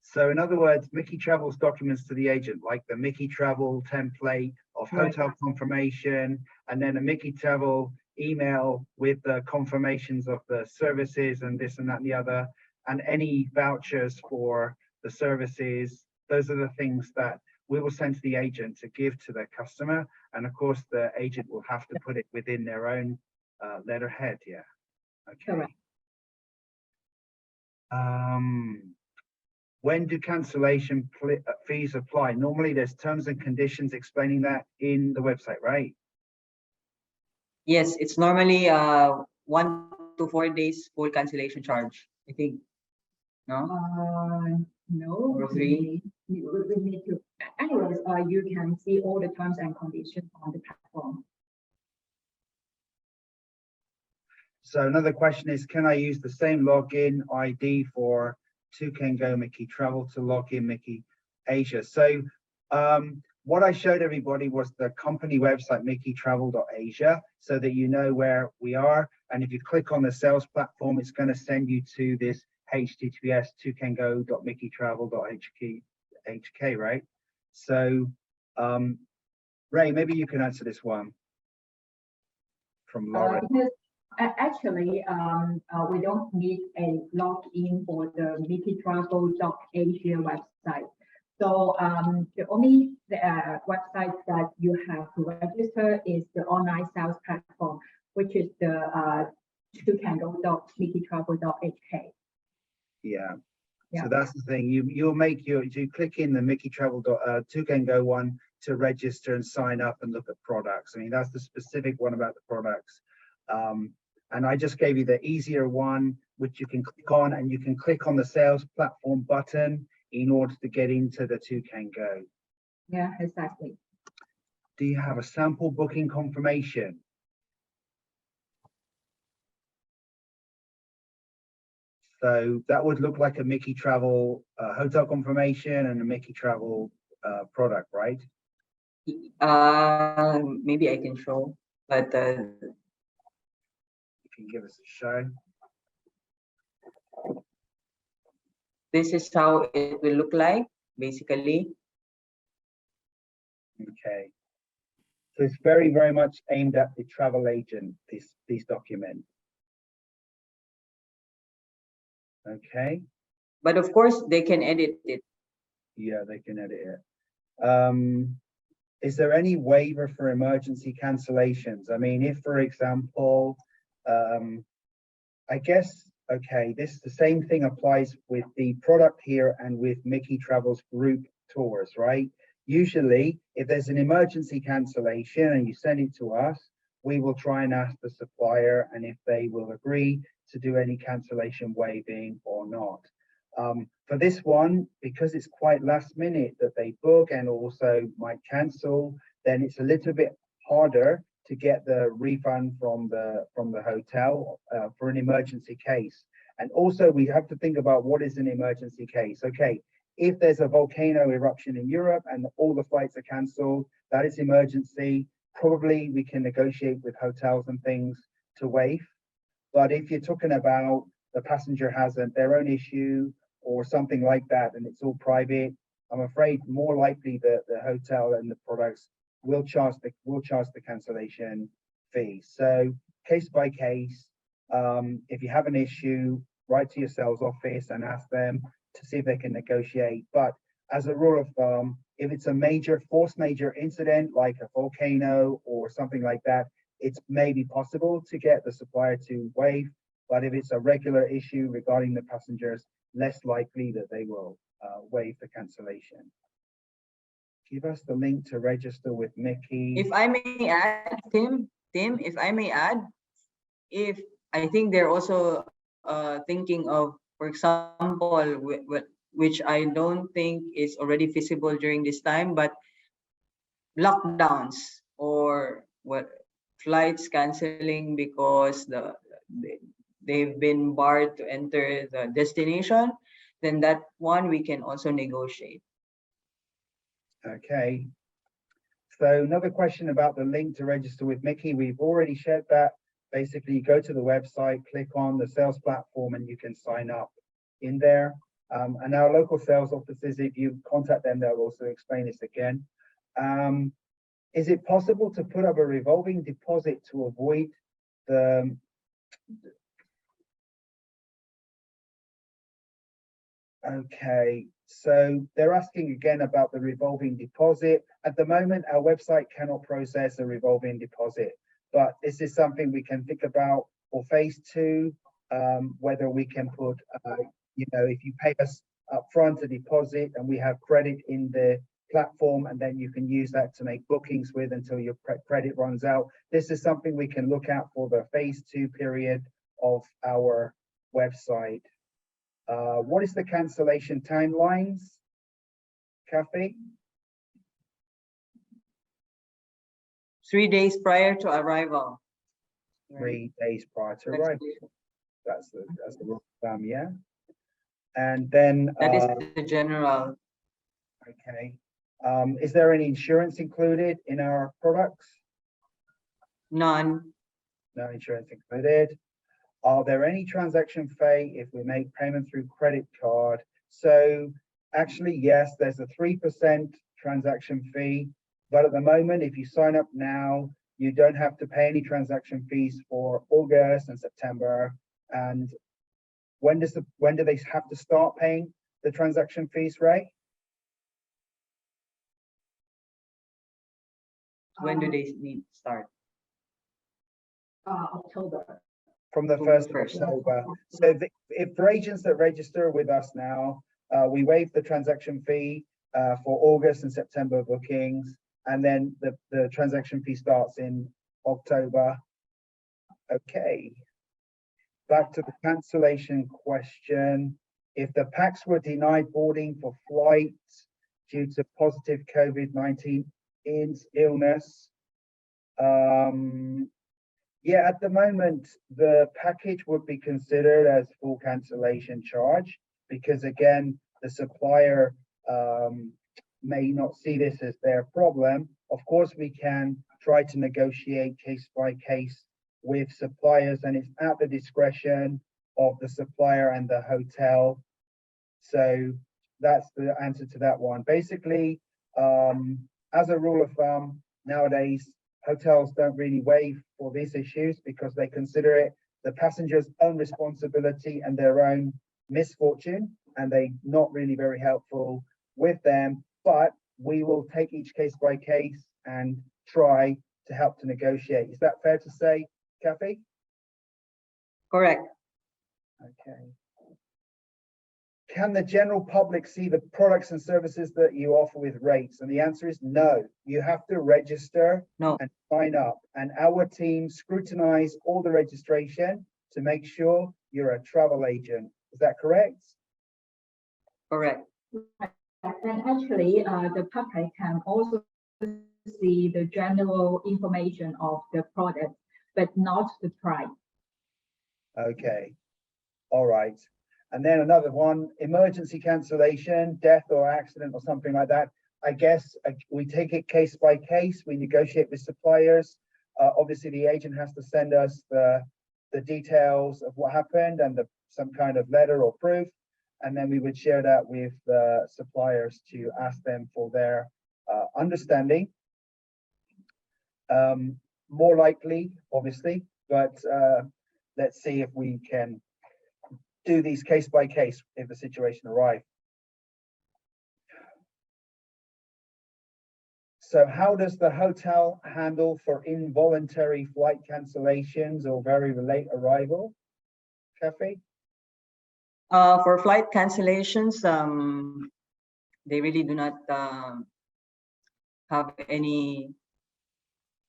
So in other words, Miki Travel's documents to the agent, like the Miki Travel template of hotel confirmation, and then a Miki Travel email with the confirmations of the services and this and that and the other, and any vouchers for the services. Those are the things that we will send to the agent to give to the customer. And of course, the agent will have to put it within their own letterhead. Yeah. Okay. Correct. When do cancellation fees apply? Normally there's terms and conditions explaining that in the website, right? Yes, it's normally 1 to 4 days full cancellation charge, I think. No? No. Or 3? We need to. Anyways, you can see all the terms and conditions on the platform. So another question is, can I use the same login ID for Toucan Go Miki Travel to log in Miki Asia? So what I showed everybody was the company website, mikitravel.asia, so that you know where we are. And if you click on the sales platform, it's going to send you to this https toucango.mikitravel.hk, right? So Ray, maybe you can answer this one from Laura. Actually, we don't need a login for the mikitravel.asia website. So the only website that you have to register is the online sales platform, which is the toucango.mikitravel.hk. Yeah. Yeah. So that's the thing. You click in the Miki Travel Toucango one to register and sign up and look at products. I mean, that's the specific one about the products. And I just gave you the easier one, which you can click on, and you can click on the sales platform button in order to get into the Toucan Go. Yeah, exactly. Do you have a sample booking confirmation? So that would look like a Miki Travel hotel confirmation and a Miki Travel product, right? Maybe I can show, but You can give us a show. this is how it will look like, basically. Okay. So it's very, very much aimed at the travel agent, these documents. Okay. But of course, they can edit it. Yeah, they can edit it. Is there any waiver for emergency cancellations? I mean, if, for example, I guess, okay, the same thing applies with the product here and with Miki Travels group tours, right? Usually, if there's an emergency cancellation and you send it to us, we will try and ask the supplier and if they will agree to do any cancellation waiving or not. For this one, because it's quite last minute that they book and also might cancel, then it's a little bit harder to get the refund from the hotel for an emergency case. And also we have to think about what is an emergency case. Okay, if there's a volcano eruption in Europe and all the flights are cancelled, that is emergency. Probably we can negotiate with hotels and things to waive. But if you're talking about the passenger has their own issue or something like that, and it's all private, I'm afraid more likely that the hotel and the products will charge the cancellation fee. So case by case, if you have an issue, write to your sales office and ask them to see if they can negotiate. But as a rule of thumb, if it's a force major incident like a volcano or something like that, it's maybe possible to get the supplier to waive. But if it's a regular issue regarding the passengers, less likely that they will waive the cancellation. Give us the link to register with Miki. If I may add, Tim, if I may add, if I think they're also thinking of, for example, which I don't think is already feasible during this time, but lockdowns or what flights canceling because they've been barred to enter the destination, then that one we can also negotiate. Okay. So another question about the link to register with Miki. We've already shared that. Basically, you go to the website, click on the sales platform, and you can sign up in there. And our local sales offices, if you contact them, they'll also explain this again. Is it possible to put up a revolving deposit to avoid the Okay, so they're asking again about the revolving deposit. At the moment, our website cannot process a revolving deposit, but this is something we can think about for phase 2, whether we can put, if you pay us upfront a deposit and we have credit in the platform, and then you can use that to make bookings with until your credit runs out. This is something we can look at for the phase 2 period of our website. What is the cancellation timelines, Kathy? 3 days prior to arrival. 3 days prior to arrival. That's the rule of thumb, yeah. And then that is the general. Okay. Is there any insurance included in our products? None. No insurance included. Are there any transaction fee if we make payment through credit card? So actually, yes, there's a 3% transaction fee, but at the moment, if you sign up now, you don't have to pay any transaction fees for August and September. And when do they have to start paying the transaction fees, Ray? When do they need to start? October. From the 1st of October. So if for agents that register with us now, we waive the transaction fee for August and September bookings, and then the transaction fee starts in October. Okay. Back to the cancellation question. If the PAX were denied boarding for flights due to positive COVID-19 illness, yeah, at the moment, the package would be considered as full cancellation charge because, again, the supplier may not see this as their problem. Of course, we can try to negotiate case by case with suppliers, and it's at the discretion of the supplier and the hotel. So that's the answer to that one. Basically, as a rule of thumb, nowadays, hotels don't really waive for these issues because they consider it the passenger's own responsibility and their own misfortune, and they're not really very helpful with them. But we will take each case by case and try to help to negotiate. Is that fair to say, Kathy? Correct. Okay. Can the general public see the products and services that you offer with rates? And the answer is no. You have to register No. and sign up. And our team scrutinize all the registration to make sure you're a travel agent. Is that correct? Correct. And actually, the public can also see the general information of the product, but not the price. Okay. All right. And then another one, emergency cancellation, death or accident or something like that. I guess we take it case by case. We negotiate with suppliers. Obviously, the agent has to send us the details of what happened and some kind of letter or proof. And then we would share that with the suppliers to ask them for their understanding. More likely, obviously, but let's see if we can do these case by case if the situation arrives. So how does the hotel handle for involuntary flight cancellations or very late arrival? Kathy? For flight cancellations, they really do not have any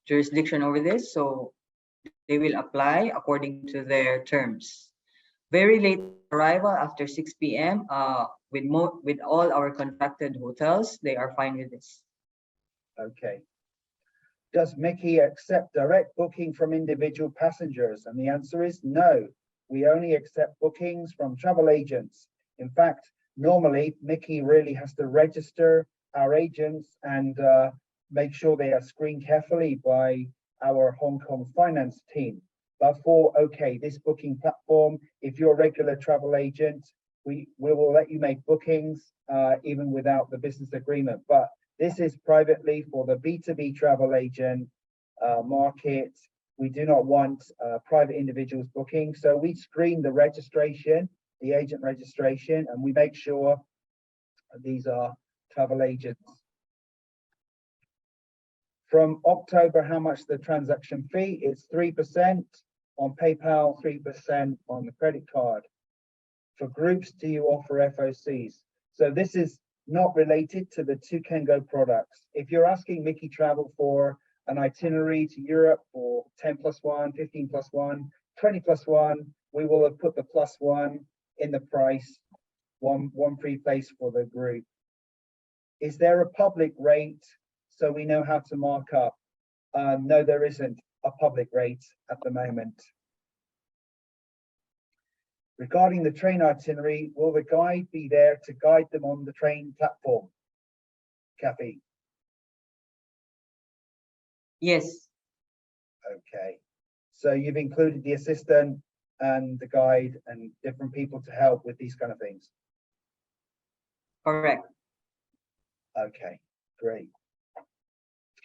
jurisdiction over this, so they will apply according to their terms. Very late arrival after 6 p.m. With all our contracted hotels, they are fine with this. Okay. Does Miki accept direct booking from individual passengers? And the answer is no. We only accept bookings from travel agents. In fact, normally Miki really has to register our agents and make sure they are screened carefully by our Hong Kong finance team. But for this booking platform, if you're a regular travel agent, we will let you make bookings even without the business agreement. But this is privately for the B2B travel agent market. We do not want private individuals booking. So we screen the registration, the agent registration, and we make sure these are travel agents. From October, how much the transaction fee? It's 3% on PayPal, 3% on the credit card. For groups, do you offer FOCs? So this is not related to the 2Can-Go products. If you're asking Miki Travel for an itinerary to Europe for 10+1, 15+1, 20+1, we will have put the +1 in the price, one free place for the group. Is there a public rate so we know how to mark up? No, there isn't a public rate at the moment. Regarding the train itinerary, will the guide be there to guide them on the train platform? Kathy? Yes. Okay. So you've included the assistant and the guide and different people to help with these kind of things? Correct. Okay, great.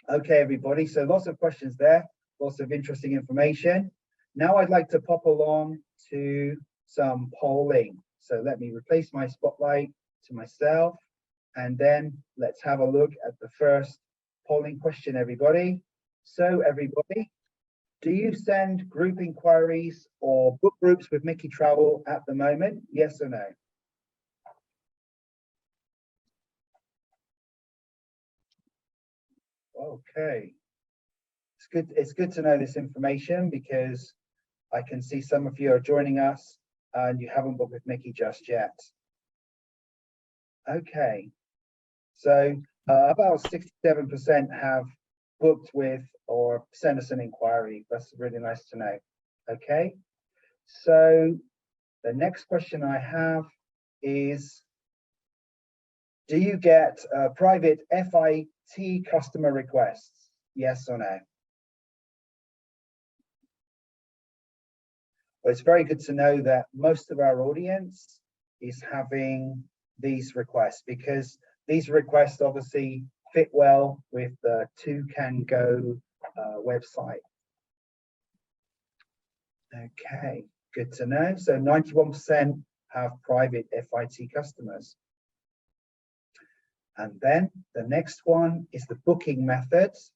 Okay, everybody. So lots of questions there, lots of interesting information. Now I'd like to pop along to some polling. So let me replace my spotlight to myself, and then let's have a look at the first polling question, everybody. So everybody, do you send group inquiries or book groups with Miki Travel at the moment? Yes or no? Okay. It's good to know this information because I can see some of you are joining us and you haven't booked with Miki just yet. Okay. So about 67% have booked with or sent us an inquiry. That's really nice to know. Okay. So the next question I have is, do you get private FIT customer requests? Yes or no? Well, it's very good to know that most of our audience is having these requests, because these requests obviously fit well with the 2Can-Go website. Okay, good to know. So 91% have private FIT customers. And then the next one is the booking methods.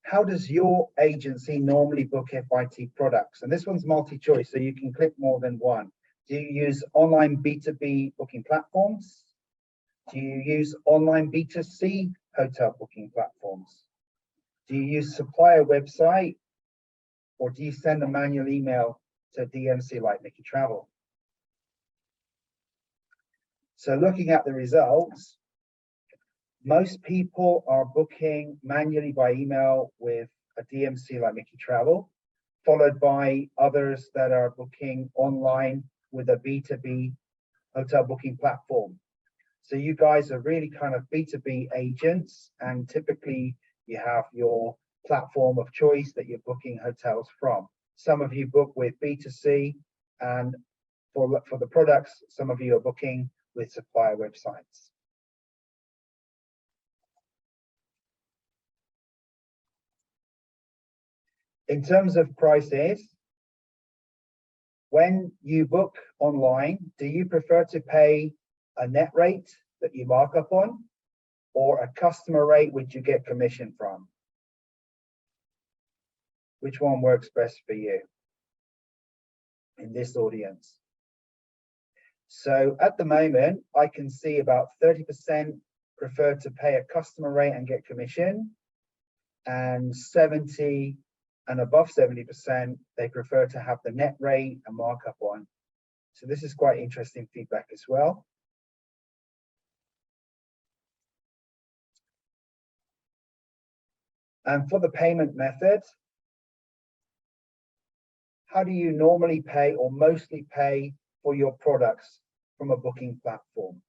How does your agency normally book FIT products? And this one's multi-choice, so you can click more than one. Do you use online B2B booking platforms? Do you use online B2C hotel booking platforms? Do you use supplier website? Or do you send a manual email to DMC like Miki Travel? So looking at the results, most people are booking manually by email with a DMC like Miki Travel, followed by others that are booking online with a B2B hotel booking platform. So you guys are really kind of B2B agents, and typically you have your platform of choice that you're booking hotels from. Some of you book with B2C, and for the products, some of you are booking with supplier websites. In terms of prices, when you book online, do you prefer to pay a net rate that you mark up on, or a customer rate which you get commission from? Which one works best for you in this audience? So at the moment, I can see about 30% prefer to pay a customer rate and get commission, and 70 and above 70%, they prefer to have the net rate and markup on. So this is quite interesting feedback as well. And for the payment method, how do you normally pay or mostly pay for your products from a booking platform?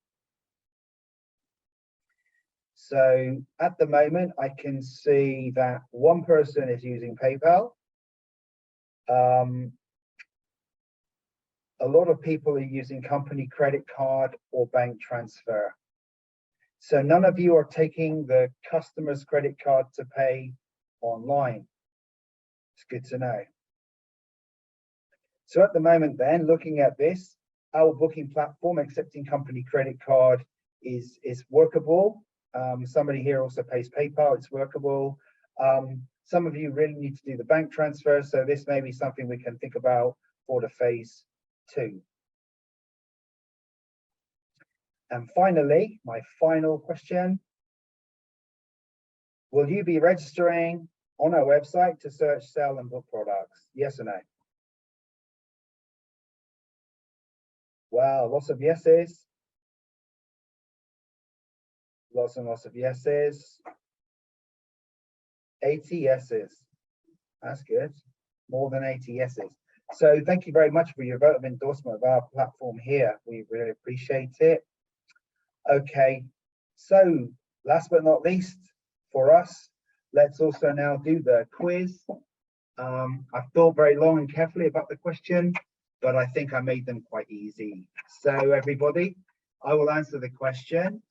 So at the moment, I can see that one person is using PayPal. A lot of people are using company credit card or bank transfer. So none of you are taking the customer's credit card to pay online. It's good to know. So at the moment then, looking at this, our booking platform accepting company credit card is workable. Somebody here also pays PayPal, it's workable. Some of you really need to do the bank transfer, so this may be something we can think about for the phase 2. And finally, my final question. Will you be registering on our website to search, sell, and book products? Yes or no? Wow, lots of yeses. Lots and lots of yeses. 80 yeses. That's good. More than 80 yeses. So thank you very much for your vote of endorsement of our platform here. We really appreciate it. Okay, so last but not least for us, let's also now do the quiz. I've thought very long and carefully about the question, but I think I made them quite easy. So everybody, I will ask the question,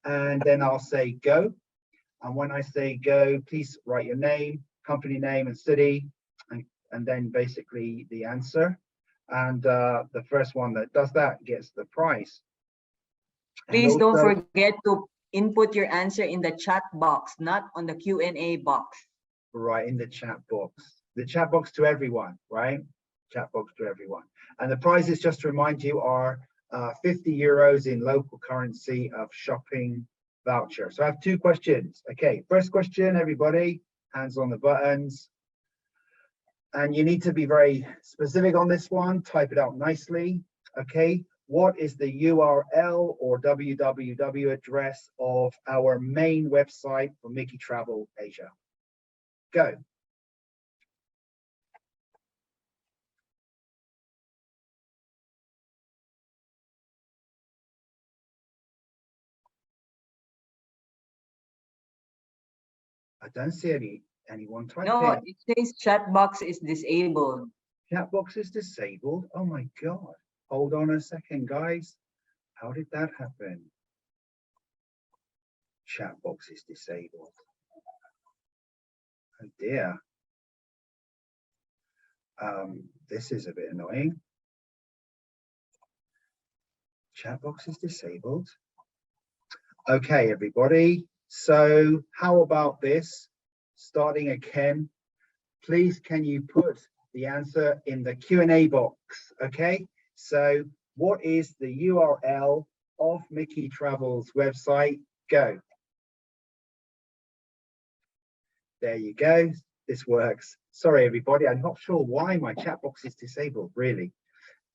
and then I'll say go. And when I say go, please write your name, company name and city, and then basically the answer. And the first one that does that gets the prize. Please don't forget to input your answer in the chat box, not on the Q&A box. Right, in the chat box. The chat box to everyone, right? Chat box to everyone. And the prizes, just to remind you, are 50 euros in local currency of shopping voucher. So I have 2 questions. Okay, first question, everybody, hands on the buttons. And you need to be very specific on this one, type it out nicely. Okay, what is the URL or www address of our main website for Miki Travel Asia? Go. I don't see anyone typing. No, it says chat box is disabled. Chat box is disabled. Oh my God. Hold on a second, guys. How did that happen? Chat box is disabled. Oh dear. This is a bit annoying. Chat box is disabled. Okay, everybody. So how about this? Starting again, please can you put the answer in the Q&A box, okay? So what is the URL of Miki Travel's website? Go. There you go. This works. Sorry, everybody. I'm not sure why my chat box is disabled, really.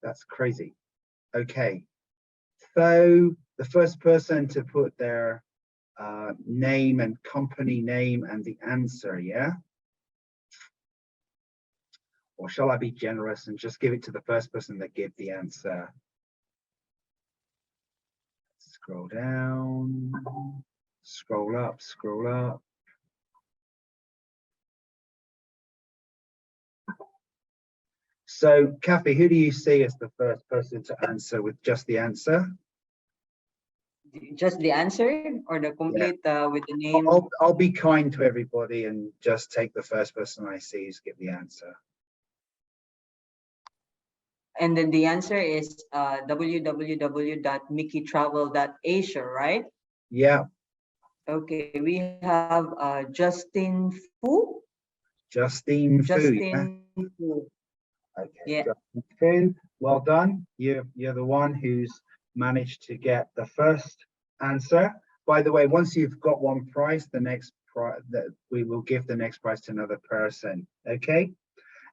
That's crazy. Okay. So the first person to put their name and company name and the answer, yeah? Or shall I be generous and just give it to the first person that gave the answer? Scroll down, scroll up, scroll up. So, Kathy, who do you see as the first person to answer with just the answer? Just the answer or the complete with the name? I'll be kind to everybody and just take the first person I see is give the answer. And then the answer is www.mikitravel.asia, right? Yeah. Okay, we have Justin Fu. Justine Fu. Justin Fu. Okay. Yeah. Justin Fu, well done. You're the one who's managed to get the first answer. By the way, once you've got one prize, the next prize that we will give the next prize to another person. Okay.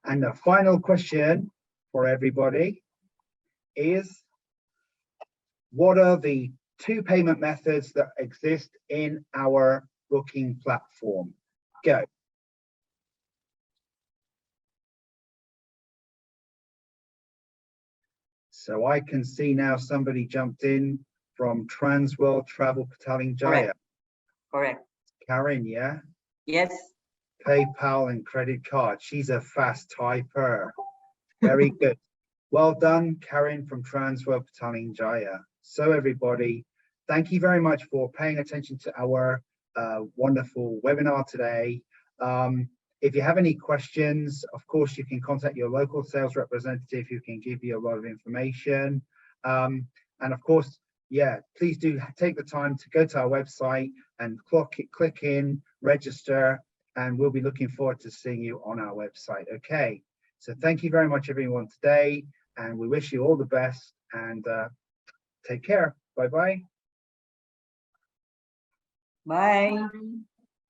And the final question for everybody is, what are the 2 payment methods that exist in our booking platform? Go. So I can see now somebody jumped in from Transworld Travel Petaling Jaya. Correct. Karen, yeah? Yes. PayPal and credit card. She's a fast typer. Very good. Well done, Karen from Transworld Petaling Jaya. So everybody, thank you very much for paying attention to our wonderful webinar today. If you have any questions, of course, you can contact your local sales representative who can give you a lot of information. And of course, yeah, please do take the time to go to our website and click in, register, and we'll be looking forward to seeing you on our website. Okay, so thank you very much, everyone, today, and we wish you all the best, and take care. Bye-bye. Bye. Bye.